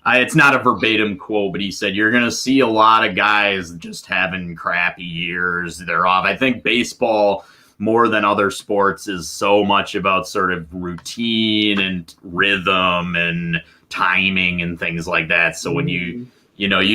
it's not a verbatim quote, but he said, you're going to see a lot of guys just having crappy years. They're off. I think baseball, more than other sports, is so much about sort of routine and rhythm and timing and things like that. So when you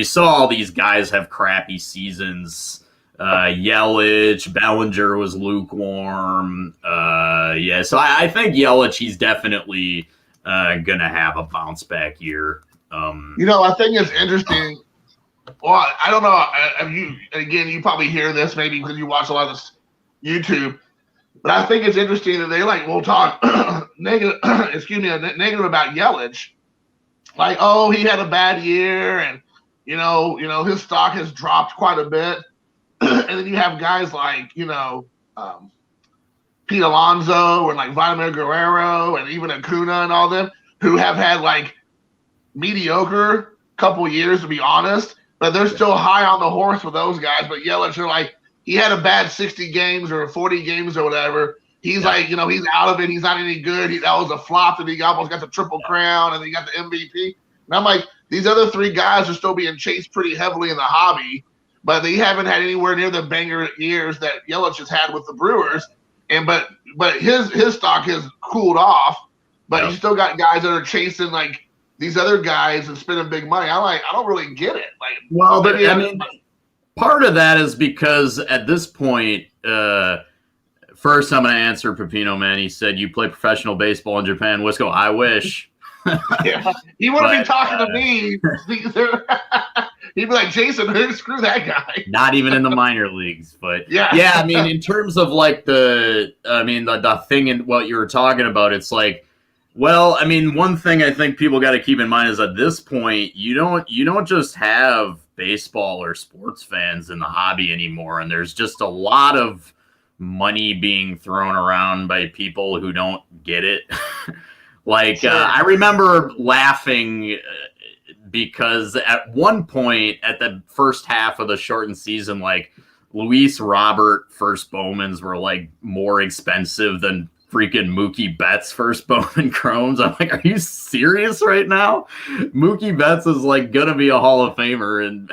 saw all these guys have crappy seasons, Yelich, Bellinger was lukewarm. So I think Yelich, he's definitely going to have a bounce back year. I think it's interesting. Well, I don't know. You probably hear this maybe because you watch a lot of this YouTube, but I think it's interesting that we'll talk negative about Yelich. Like, oh, he had a bad year and his stock has dropped quite a bit. And then you have guys like, Pete Alonso and like Vladimir Guerrero and even Acuna and all them who have had like mediocre couple years, to be honest, but they're still high on the horse with those guys. But Yelich are like, he had a bad 60 games or 40 games or whatever. He's like, he's out of it. He's not any good. That was a flop that he almost got the Triple Crown and he got the MVP. And I'm like, these other three guys are still being chased pretty heavily in the hobby, but they haven't had anywhere near the banger years that Yelich has had with the Brewers. And but his stock has cooled off, but you still got guys that are chasing like these other guys and spending big money. I don't really get it. Like, well, but I mean, part of that is because at this point, first I'm going to answer Pepino, man. He said, you play professional baseball in Japan. Wisco, I wish. Yeah, he wouldn't be talking to me. He'd be like, Jason, screw that guy. Not even in the minor leagues, but yeah. I mean, in terms of like the thing in what you were talking about, it's like, well, I mean, one thing I think people got to keep in mind is at this point, you don't just have baseball or sports fans in the hobby anymore, and there's just a lot of money being thrown around by people who don't get it. Like, I remember laughing because at one point at the first half of the shortened season, like Luis Robert first Bowmans were like more expensive than freaking Mookie Betts first Bowman Chromes. I'm like, are you serious right now? Mookie Betts is like gonna be a Hall of Famer, and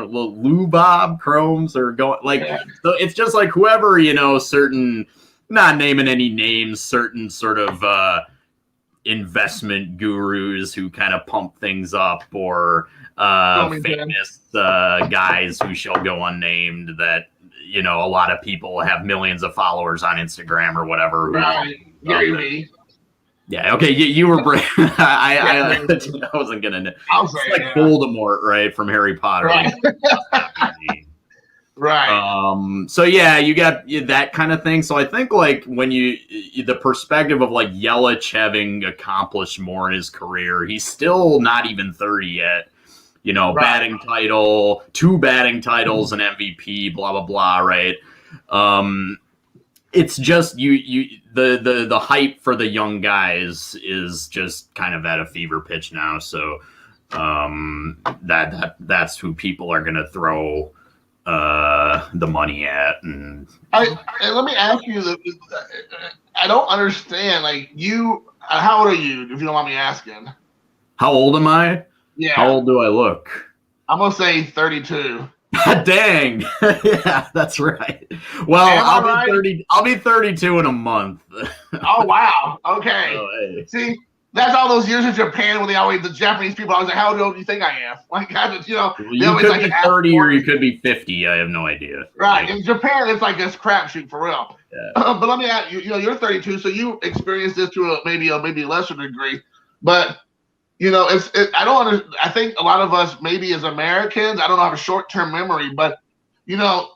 Lou Bob Chromes are going like. So it's just like whoever certain, not naming any names, certain sort of investment gurus who kind of pump things up, or famous guys who shall go unnamed that a lot of people have millions of followers on Instagram or whatever. Right. Yeah. Okay. You were brave. I wasn't gonna. I'll say like Voldemort, right, from Harry Potter. Right. Right. So yeah, you got that kind of thing. So I think like when the perspective of like Yelich having accomplished more in his career, he's still not even 30 yet. You know, Right. batting title, 2 batting titles, an MVP, blah blah blah. Right. It's just the hype for the young guys is just kind of at a fever pitch now. So that's who people are going to throw the money at. And let me ask you, I don't understand. Like you, how old are you? If you don't mind me asking. how old am I? Yeah. How old do I look? I'm gonna say 32. Dang. Yeah, that's right. Well, I'll be 30. I'll be 32 in a month. Oh wow. Okay. Oh, hey. See, that's all those years in Japan when the Japanese people always like, how old do you think I am? Like, you know, you could be 30 or you could be 50. I have no idea. Right. Like, in Japan, it's like this crapshoot for real. Yeah. But let me ask you, you're 32, so you experienced this to maybe lesser degree. But you know, I don't understand. I think a lot of us, maybe as Americans, I don't have a short-term memory, but you know,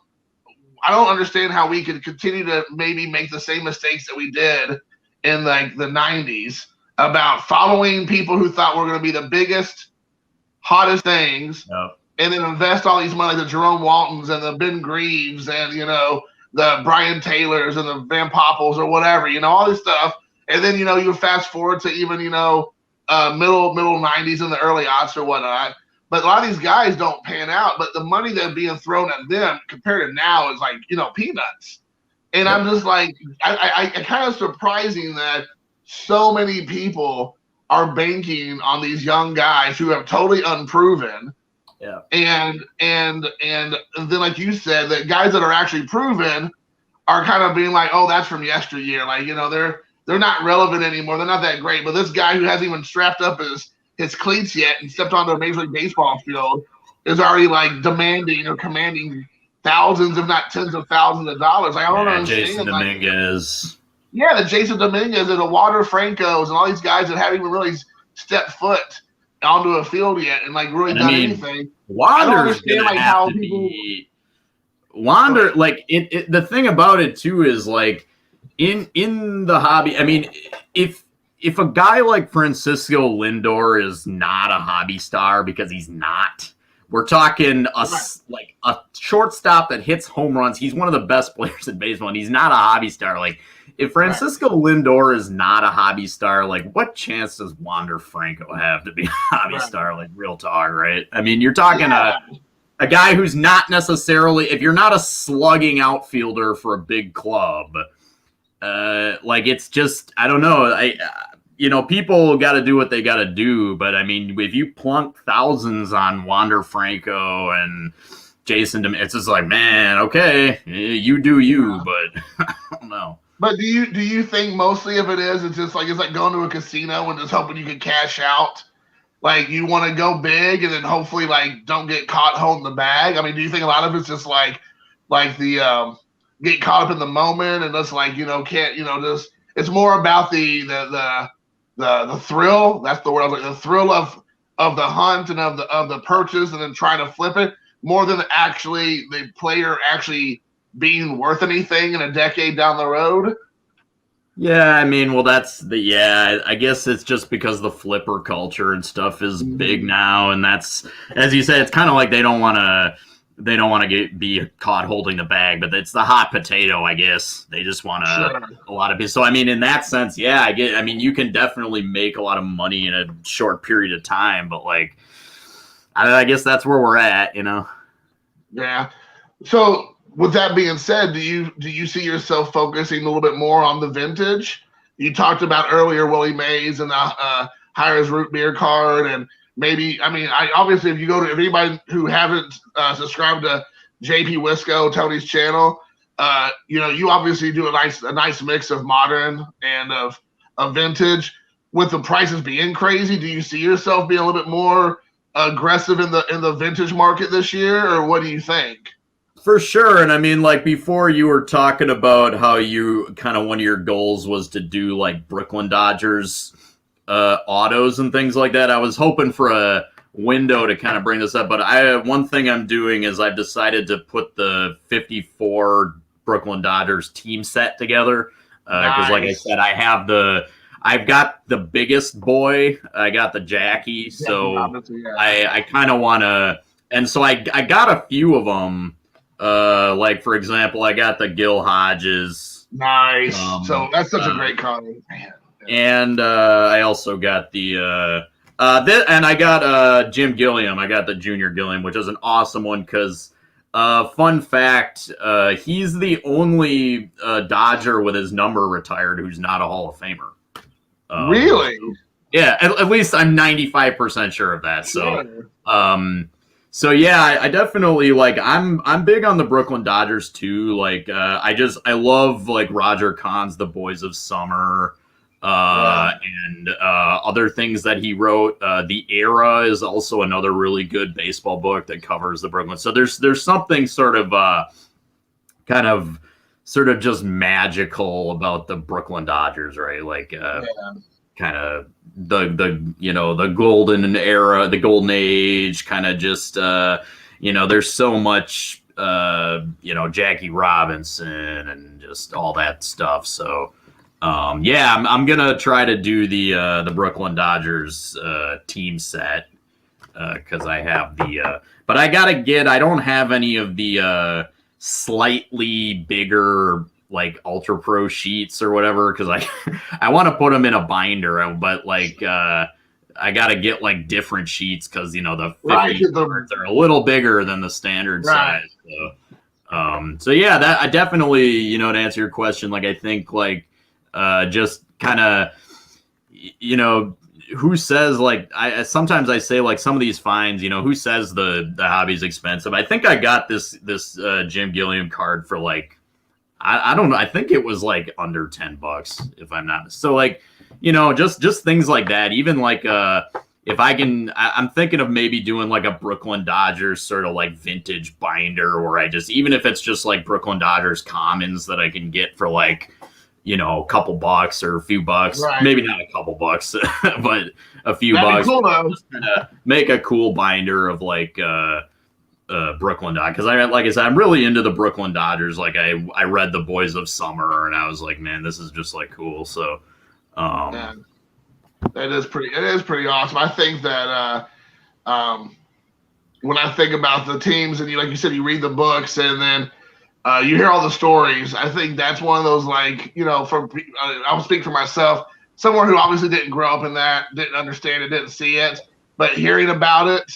I don't understand how we could continue to maybe make the same mistakes that we did in like the 90s about following people who thought were going to be the biggest, hottest things, and then invest all these money, like the Jerome Waltons and the Ben Greaves and, you know, the Brian Taylors and the Van Poppels or whatever, you know, all this stuff. And then, you know, you fast forward to even, you know, middle 90s and the early aughts or whatnot. But a lot of these guys don't pan out. But the money that's being thrown at them compared to now is like, you know, peanuts. And I'm just like, I kind of surprising that so many people are banking on these young guys who have totally unproven. Yeah. And then, like you said, that guys that are actually proven are kind of being like, oh, that's from yesteryear. Like, you know, they're not relevant anymore. They're not that great. But this guy who hasn't even strapped up his cleats yet and stepped onto a Major League Baseball field is already like demanding or commanding thousands, if not tens of thousands of dollars. Like, I don't understand. Jason Dominguez. Yeah, the Jason Dominguez and the Water Francos and all these guys that haven't even really stepped foot onto a field yet and like really done anything. I don't understand like how people Wander, like the thing about it too is like in the hobby. I mean, if a guy like Francisco Lindor is not a hobby star, because he's not. We're talking like a shortstop that hits home runs. He's one of the best players in baseball, and he's not a hobby star. Like, if Francisco Lindor is not a hobby star, like, what chance does Wander Franco have to be a hobby star? Like, real talk, right? I mean, you're talking a guy who's not necessarily, if you're not a slugging outfielder for a big club, like, it's just, I don't know. You know, people got to do what they got to do. But, I mean, if you plunk thousands on Wander Franco and Jason, it's just like, man, okay, you do you, but I don't know. But do you think mostly of it is it's just like it's like going to a casino and just hoping you can cash out? Like, you want to go big and then hopefully like don't get caught holding the bag? I mean, do you think a lot of it's just like the get caught up in the moment and just like, you know, can't, you know, just it's more about the thrill. That's the word. Like the thrill of the hunt and of the purchase and then trying to flip it more than the player actually being worth anything in a decade down the road. Yeah, I mean, well, I guess it's just because the flipper culture and stuff is big now, and that's, as you said, it's kind of like they don't want to be caught holding the bag, but it's the hot potato, I guess. They just want a lot of people. So, I mean, in that sense, yeah, I mean, you can definitely make a lot of money in a short period of time, but like, I guess that's where we're at, you know? Yeah. So, with that being said, do you see yourself focusing a little bit more on the vintage? You talked about earlier Willie Mays and the Hires Root Beer card, and maybe, I mean, obviously if anybody who haven't subscribed to JP Wisco, Tony's channel, you know, you obviously do a nice mix of modern and of vintage. With the prices being crazy, do you see yourself being a little bit more aggressive in the vintage market this year, or what do you think? For sure. And I mean, like, before you were talking about how you kind of one of your goals was to do like Brooklyn Dodgers autos and things like that. I was hoping for a window to kind of bring this up, but one thing I'm doing is I've decided to put the 54 Brooklyn Dodgers team set together because, like I said, I've got the biggest boy, I got the Jackie, so I kind of want to, and so I got a few of them. Like for example, I got the Gil Hodges. Nice. So that's such a great card, man. And I also got the and I got Jim Gilliam. I got the Junior Gilliam, which is an awesome one because fun fact, he's the only Dodger with his number retired who's not a Hall of Famer. Really? Yeah, at least I'm 95% sure of that. So, so yeah, I definitely like. I'm big on the Brooklyn Dodgers too. Like, I love like Roger Kahn's The Boys of Summer. And other things that he wrote. The Era is also another really good baseball book that covers the Brooklyn. So there's something sort of just magical about the Brooklyn Dodgers, right? Like kind of the golden era, the golden age, kind of just there's so much Jackie Robinson and just all that stuff. So. I'm gonna try to do the Brooklyn Dodgers team set because I have but I don't have any of the slightly bigger like Ultra Pro sheets or whatever because I want to put them in a binder, but like I gotta get like different sheets because the 50 cards are a little bigger than the standard size. So yeah, that I definitely to answer your question, like I think like. Just kind of, who says like sometimes I say like some of these finds, who says the hobby's expensive? I think I got this Jim Gilliam card for like I don't know. I think it was like under $10 if I'm not. So like just things like that. Even like if I can, I'm thinking of maybe doing like a Brooklyn Dodgers sort of like vintage binder where even if it's just like Brooklyn Dodgers commons that I can get for like. A couple bucks or a few bucks, maybe not a couple bucks, but a few bucks. Cool, make a cool binder of like Brooklyn Dodgers because like I said, I'm really into the Brooklyn Dodgers. Like I read The Boys of Summer and I was like, man, this is just like cool. So it is pretty awesome. I think that when I think about the teams and like you said, you read the books and then. You hear all the stories. I think that's one of those, like, I'll speak for myself, someone who obviously didn't grow up in that, didn't understand it, didn't see it, but hearing about it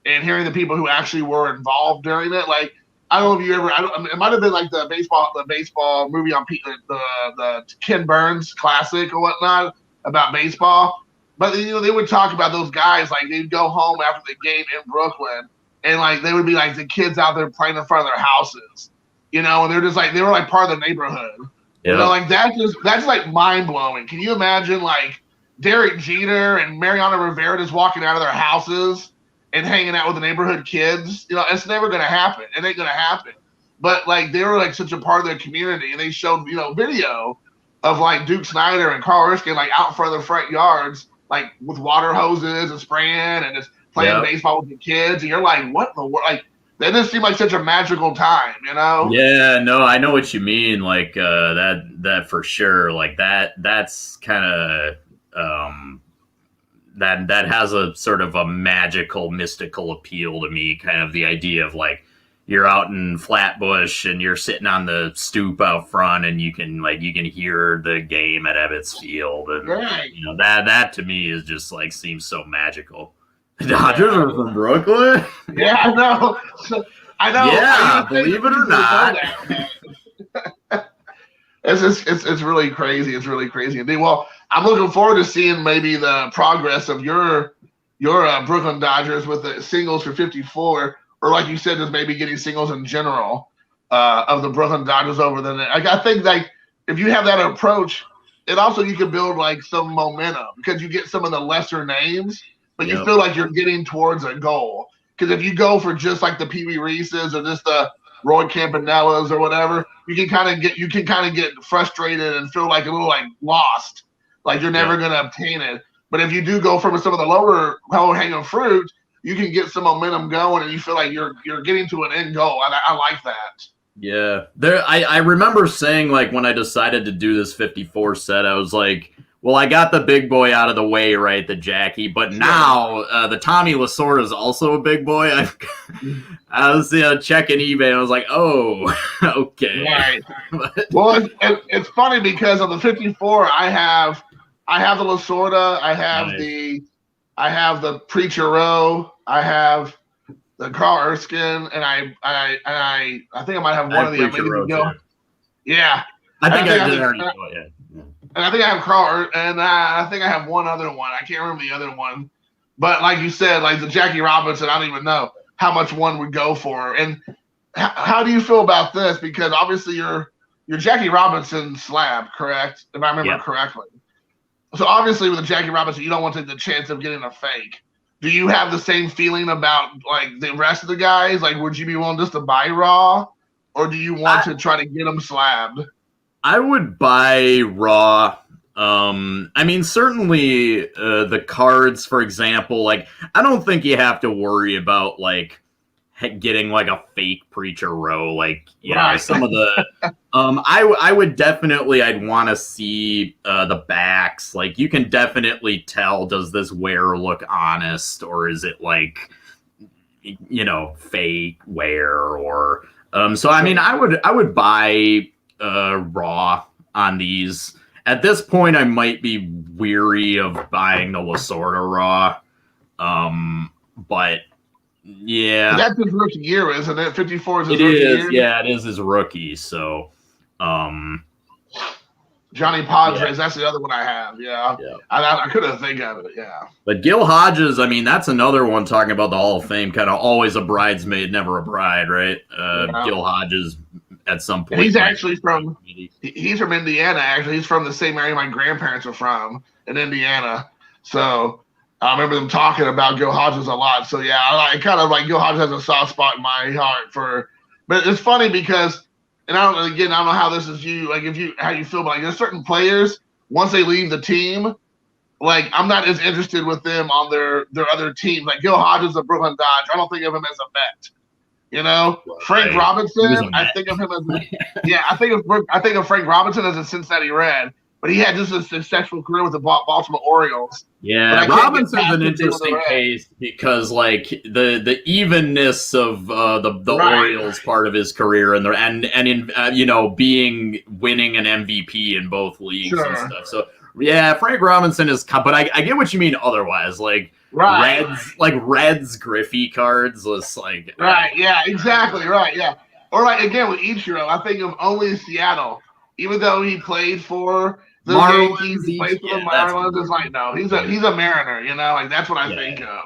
and hearing the people who actually were involved during it, like, I don't know if you ever, it might have been like the baseball movie on the Ken Burns classic or whatnot about baseball. But, they would talk about those guys, like, they'd go home after the game in Brooklyn and, like, they would be like the kids out there playing in front of their houses. And they're just like, they were like part of the neighborhood. Yeah. Like that's like mind blowing. Can you imagine like Derek Jeter and Mariano Rivera just walking out of their houses and hanging out with the neighborhood kids? It's never going to happen. It ain't going to happen. But like, they were like such a part of their community and they showed, video of like Duke Snyder and Carl Erskine like out in front of their front yards, like with water hoses and spraying and just playing baseball with the kids. And you're like, what in the world? Like, that just seemed like such a magical time, Yeah, no, I know what you mean. Like that for sure. Like that's kind of that has a sort of a magical, mystical appeal to me. Kind of the idea of like you're out in Flatbush and you're sitting on the stoop out front and you can hear the game at Ebbets Field and that to me is just like seems so magical. The Dodgers are from Brooklyn? Yeah, I know. Yeah, believe it or not. It's really crazy. It's really crazy indeed. Well, I'm looking forward to seeing maybe the progress of your Brooklyn Dodgers with the singles for 54, or like you said, just maybe getting singles in general of the Brooklyn Dodgers over the net. I think like if you have that approach, it also you can build like some momentum because you get some of the lesser names. But you feel like you're getting towards a goal. Because if you go for just like the Pee Wee Reeses or just the Roy Campanellas or whatever, you can kind of get frustrated and feel like a little like lost, like you're never going to obtain it. But if you do go from some of the lower hanging fruit, you can get some momentum going, and you feel like you're getting to an end goal. I like that. Yeah, I remember saying, like, when I decided to do this 54 set, I was like, well, I got the big boy out of the way, right, the Jackie, but now the Tommy Lasorda is also a big boy. I was checking eBay, and I was like, oh, okay. Right. Well, it's funny because on the 54, I have the Lasorda, I have the Preacher Row, I have the Carl Erskine, and I think I might have one of the Yeah. I think I did already. And I think I have Carl, and I think I have one other one. I can't remember the other one. But like you said, like the Jackie Robinson, I don't even know how much one would go for. And how do you feel about this? Because obviously you're Jackie Robinson slab, correct? If I remember correctly. So obviously with the Jackie Robinson, you don't want to take the chance of getting a fake. Do you have the same feeling about like the rest of the guys? Like, would you be willing just to buy raw, or do you want to try to get them slabbed? I would buy raw. I mean, certainly the cards, for example, like, I don't think you have to worry about like getting like a fake Preacher Row, like, you know, some of the I would definitely, I'd want to see the backs. Like, you can definitely tell, does this wear look honest, or is it like, you know, fake wear, or so I mean, I would buy raw on these. At this point, I might be weary of buying the Lasorda raw, but yeah, that's his rookie year, isn't it? 54 is his rookie year. Yeah, it is his rookie. So, Johnny Padres, that's the other one I have. Yeah. I couldn't think of it. Yeah. But Gil Hodges, I mean, that's another one talking about the Hall of Fame, kind of always a bridesmaid, never a bride, right? Gil Hodges at some point. And he's actually from Indiana, actually. He's from the same area my grandparents are from in Indiana. So I remember them talking about Gil Hodges a lot. So yeah, I kind of like Gil Hodges has a soft spot in my heart for, but it's funny because, and I don't know how this is you, like how you feel, but like there's certain players, once they leave the team, like I'm not as interested with them on their other teams. Like Gil Hodges of Brooklyn Dodge, I don't think of him as a vet. You know, Frank Robinson, I think of him as I think of Frank Robinson as a Cincinnati Red, but he had just a successful career with the Baltimore Orioles. Yeah, Robinson's an interesting case because, like, the evenness of the Orioles part of his career and in you know, winning an MVP in both leagues and stuff. So yeah, Frank Robinson is, but I get what you mean otherwise, like. Reds Griffey cards was like yeah, exactly, or like again with Ichiro, I think of only Seattle, even though he played for the Yankees, he played for the Marlins. It's like, no, he's a Mariner, you know, like that's what I think of.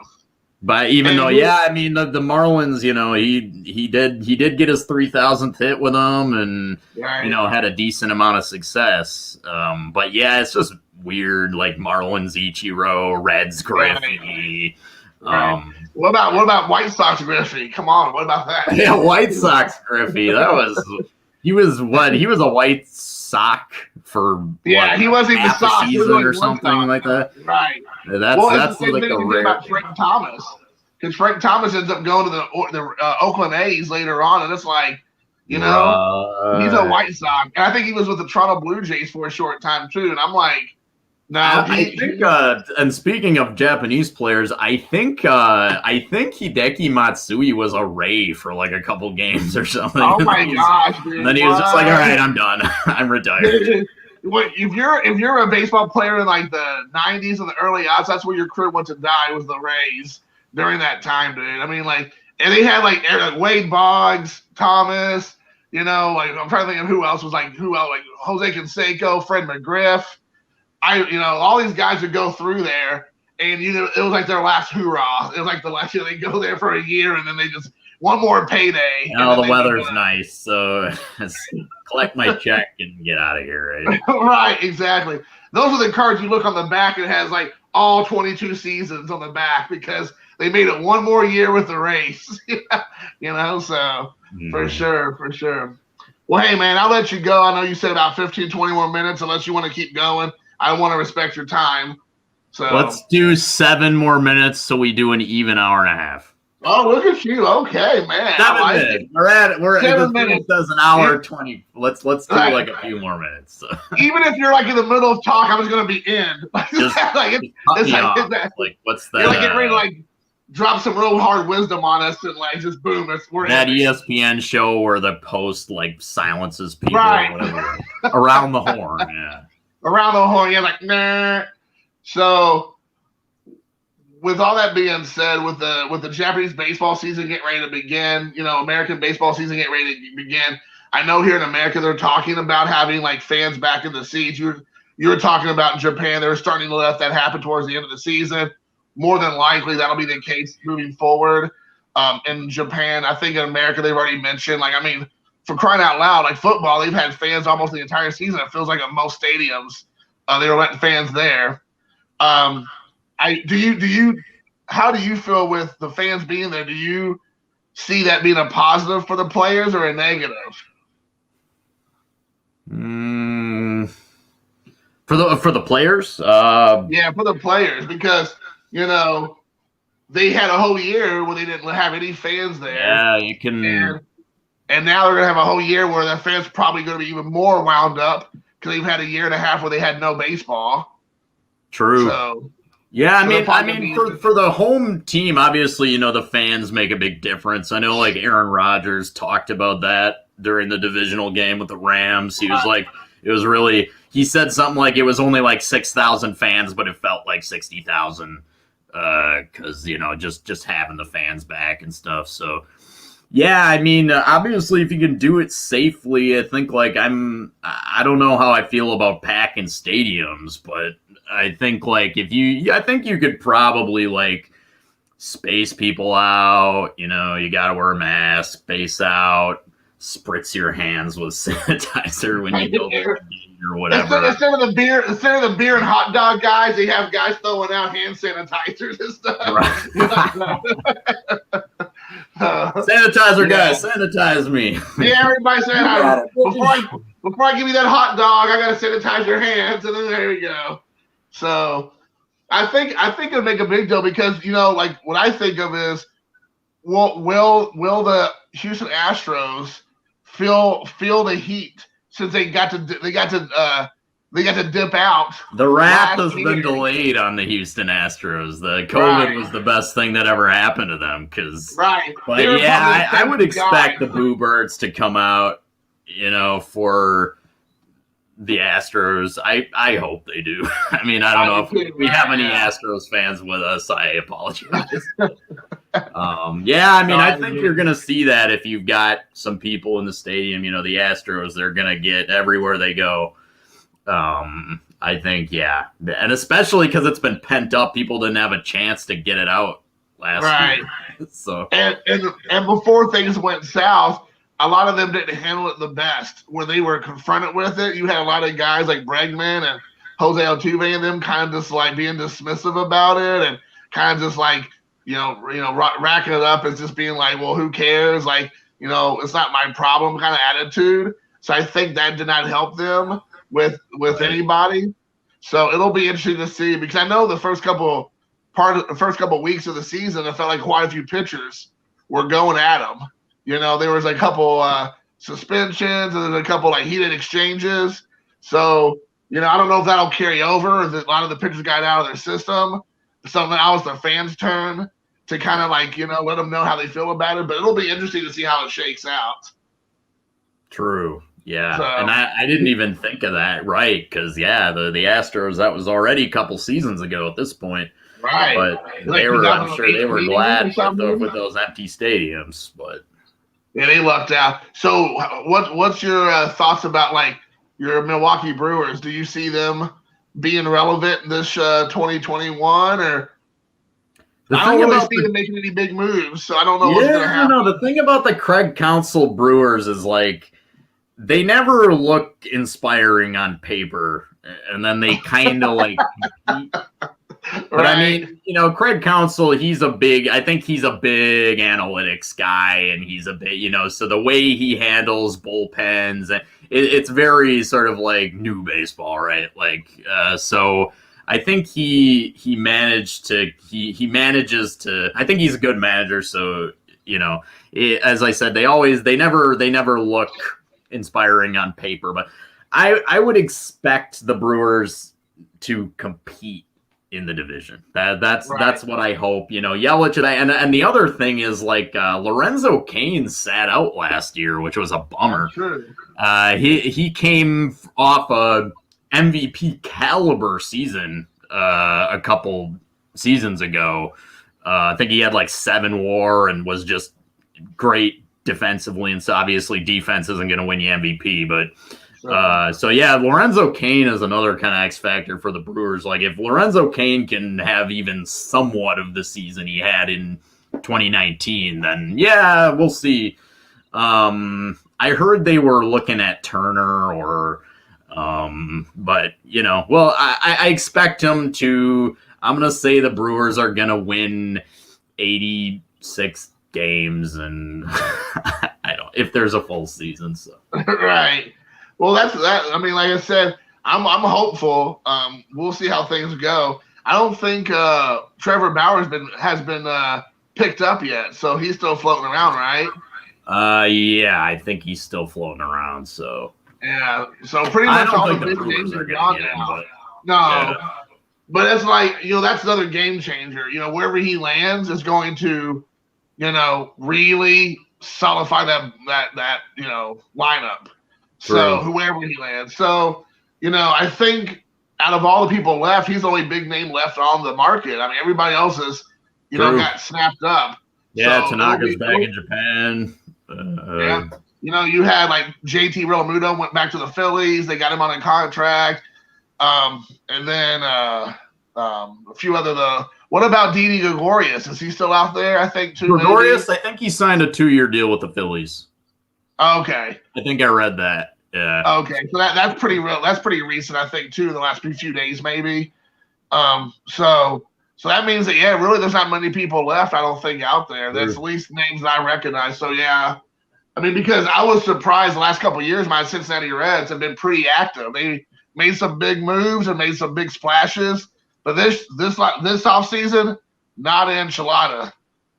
But even though, I mean the Marlins, you know, he did get his 3,000th hit with them, and you know, had a decent amount of success. But yeah, it's just weird, like Marlins Ichiro, Reds Griffey. What about White Sox Griffey? Come on, what about that? Yeah, White Sox Griffey. He was a White Sox for he wasn't even half a season or something like that. Right. That's like the rare. About Frank Thomas, because Frank Thomas ends up going to the Oakland A's later on, and it's like, you know, he's a White Sox, and I think he was with the Toronto Blue Jays for a short time too. And I'm like, no, I think. And speaking of Japanese players, I think Hideki Matsui was a Ray for like a couple games or something. Oh my gosh, dude! And then he was just like, "All right, I'm done. I'm retired." If you're a baseball player in like the 90s and the early odds, that's where your career went to die, was the Rays during that time, dude. I mean, like, and they had like Wade Boggs, Thomas, you know, like I'm trying to think of who else, like Jose Canseco, Fred McGriff. All these guys would go through there, and you know, it was like their last hoorah. It was like the last year they go there for a year, and then they just one more payday. Oh, the weather's nice, so collect my check and get out of here, right? Right, exactly. Those are the cards you look on the back, and it has like all 22 seasons on the back because they made it one more year with the race. You know, so for sure. Well, hey, man, I'll let you go. I know you said about 15, 20 more minutes unless you want to keep going. I want to respect your time. So let's do 7 more minutes so we do an even hour and a half. Oh, look at you. Okay, man. 7 minutes. We're at 7 minutes. It says an hour 20. Let's do like a few more minutes. So. Even if you're like in the middle of talk, I'm just gonna be in. Just like what's that? You're like getting ready to like drop some real hard wisdom on us and like just boom, we're that in. ESPN show where the host like silences people or whatever. Around the horn, yeah. Around the horn, yeah, like nah. So with all that being said, with the Japanese baseball season getting ready to begin, American baseball season getting ready to begin. I know here in America they're talking about having like fans back in the seats. You were talking about in Japan, they were starting to let that happen towards the end of the season. More than likely, that'll be the case moving forward. In Japan, I think in America they've already mentioned, for crying out loud, like football, they've had fans almost the entire season. It feels like at most stadiums, they were letting fans there. How do you feel with the fans being there? Do you see that being a positive for the players or a negative? For the players? Yeah, for the players, because they had a whole year where they didn't have any fans there. Yeah, you can. And now they're gonna have a whole year where the fans probably gonna be even more wound up because they've had a year and a half where they had no baseball. True. So. Yeah, I mean, for the home team, obviously, the fans make a big difference. I know, like, Aaron Rodgers talked about that during the divisional game with the Rams. He was like, he said something like it was only like 6,000 fans, but it felt like 60,000 because, just having the fans back and stuff. So, yeah, I mean, obviously, if you can do it safely, I think, I don't know how I feel about packing stadiums, but I think I think you could probably space people out. You got to wear a mask, space out, spritz your hands with sanitizer when you go or whatever. Instead of the beer and hot dog guys, they have guys throwing out hand sanitizers and stuff. Right. Sanitizer guys, sanitize me. Yeah, everybody sanitize. Before I give you that hot dog, I gotta sanitize your hands, and then there we go. So I think it'll make a big deal because what I think of is will the Houston Astros feel the heat since they got to dip out. The wrath has been delayed on the Houston Astros. The COVID was the best thing that ever happened to them because But yeah, I would expect the Boo Birds to come out, for the Astros. I hope they do. I mean, I don't know if we have any Astros fans with us. I apologize. I think you're going to see that if you've got some people in the stadium. The Astros, they're going to get everywhere they go. I think, yeah. And especially because it's been pent up. People didn't have a chance to get it out last year. So and before things went south, a lot of them didn't handle it the best. When they were confronted with it, you had a lot of guys like Bregman and Jose Altuve and them kind of just being dismissive about it and kind of just racking it up as just being like, well, who cares? It's not my problem kind of attitude. So I think that did not help them with anybody. So it'll be interesting to see because I know the first couple weeks of the season, it felt like quite a few pitchers were going at them. There was a couple suspensions and then a couple heated exchanges. So, I don't know if that'll carry over. Or that a lot of the pitchers got out of their system. So now it's the fans' turn to kind of let them know how they feel about it. But it'll be interesting to see how it shakes out. True. Yeah. So, and I didn't even think of that. Right. Because, the Astros, that was already a couple seasons ago at this point. Right. But I'm sure they were glad with those empty stadiums. But. Yeah, they lucked out. So, what's your thoughts about your Milwaukee Brewers? Do you see them being relevant this 2021, or I don't really see them making any big moves? So I don't know what's going to happen. No, the thing about the Craig Counsell Brewers is they never look inspiring on paper, and then they kind of But I mean, Craig Counsell, I think he's a big analytics guy, and he's a big, so the way he handles bullpens, it's very sort of new baseball, right? So I think he manages to. I think he's a good manager. So as I said, they never look inspiring on paper, but I would expect the Brewers to compete in the division. That's what I hope. Yelich and the other thing is Lorenzo Cain sat out last year, which was a bummer. He came off a MVP caliber season a couple seasons ago. I think he had 7 WAR and was just great defensively, and so obviously defense isn't going to win you MVP, but. Lorenzo Cain is another kind of X factor for the Brewers. If Lorenzo Cain can have even somewhat of the season he had in 2019, then we'll see. I heard they were looking at Turner but I expect him to. I'm gonna say the Brewers are gonna win 86 games, and I don't if there's a full season. So right. Well, that's that. I mean, like I said, I'm hopeful. We'll see how things go. I don't think Trevor Bauer has been picked up yet, so he's still floating around, right? I think he's still floating around. So so pretty much all the big names are gone now. But it's that's another game changer. Wherever he lands is going to, really solidify that lineup. True. So whoever he lands. So, I think out of all the people left, he's the only big name left on the market. I mean, everybody else is, got snapped up. Yeah, so Tanaka's back in Japan. You had JT Realmuto went back to the Phillies. They got him on a contract. And then a few other what about Didi Gregorius? Is he still out there? I think too. Gregorius, maybe? I think he signed a 2-year deal with the Phillies. Okay. I think I read that. Yeah. Okay, so that's pretty real. That's pretty recent, I think, too. In the last few days, maybe. So that means that really, there's not many people left. I don't think out there. There's at least names that I recognize. So I mean, because I was surprised the last couple of years, my Cincinnati Reds have been pretty active. They made some big moves and made some big splashes, but this offseason, not an enchilada.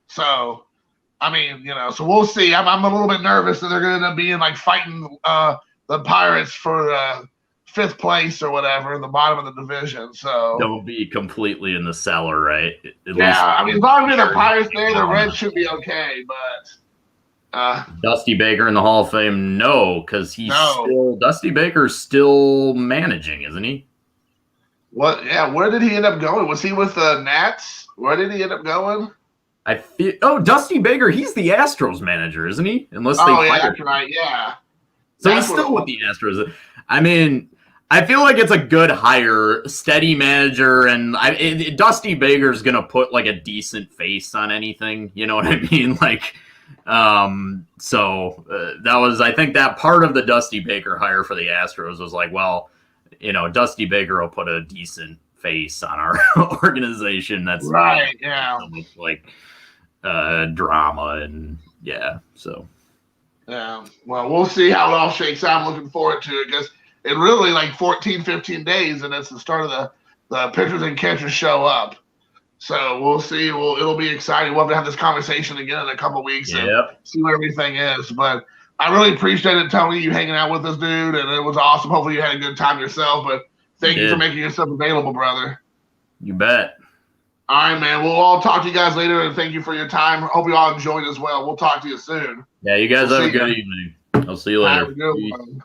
So. I mean, so we'll see. I'm a little bit nervous that they're going to end up being fighting the Pirates for 5th place or whatever in the bottom of the division. So don't be completely in the cellar, right? I mean, as long as the Pirates there, the Reds should be okay. But Dusty Baker in the Hall of Fame, no, because Dusty Baker's still managing, isn't he? What? Yeah. Where did he end up going? Was he with the Nats? Where did he end up going? Dusty Baker, he's the Astros manager, isn't he? Unless they that's right, yeah. So he's still with the Astros. I mean, I feel like it's a good hire, steady manager, and Dusty Baker's gonna put a decent face on anything. You know what I mean? That was, I think, that part of the Dusty Baker hire for the Astros was Dusty Baker will put a decent face on our organization. That's right, yeah. Drama and so well, we'll see how it all shakes out. I'm looking forward to it because it really 15 days and it's the start of the pitchers and catchers show up, so we'll see. It'll be exciting. We'll have to have this conversation again in a couple of weeks and see where everything is. But I really appreciated Tony, you hanging out with us, dude, and it was awesome. Hopefully you had a good time yourself, but thank you for making yourself available, brother. You bet. All right, man. We'll all talk to you guys later, and thank you for your time. Hope you all enjoyed as well. We'll talk to you soon. Yeah, you guys have a good evening. I'll see you later. Have a good one.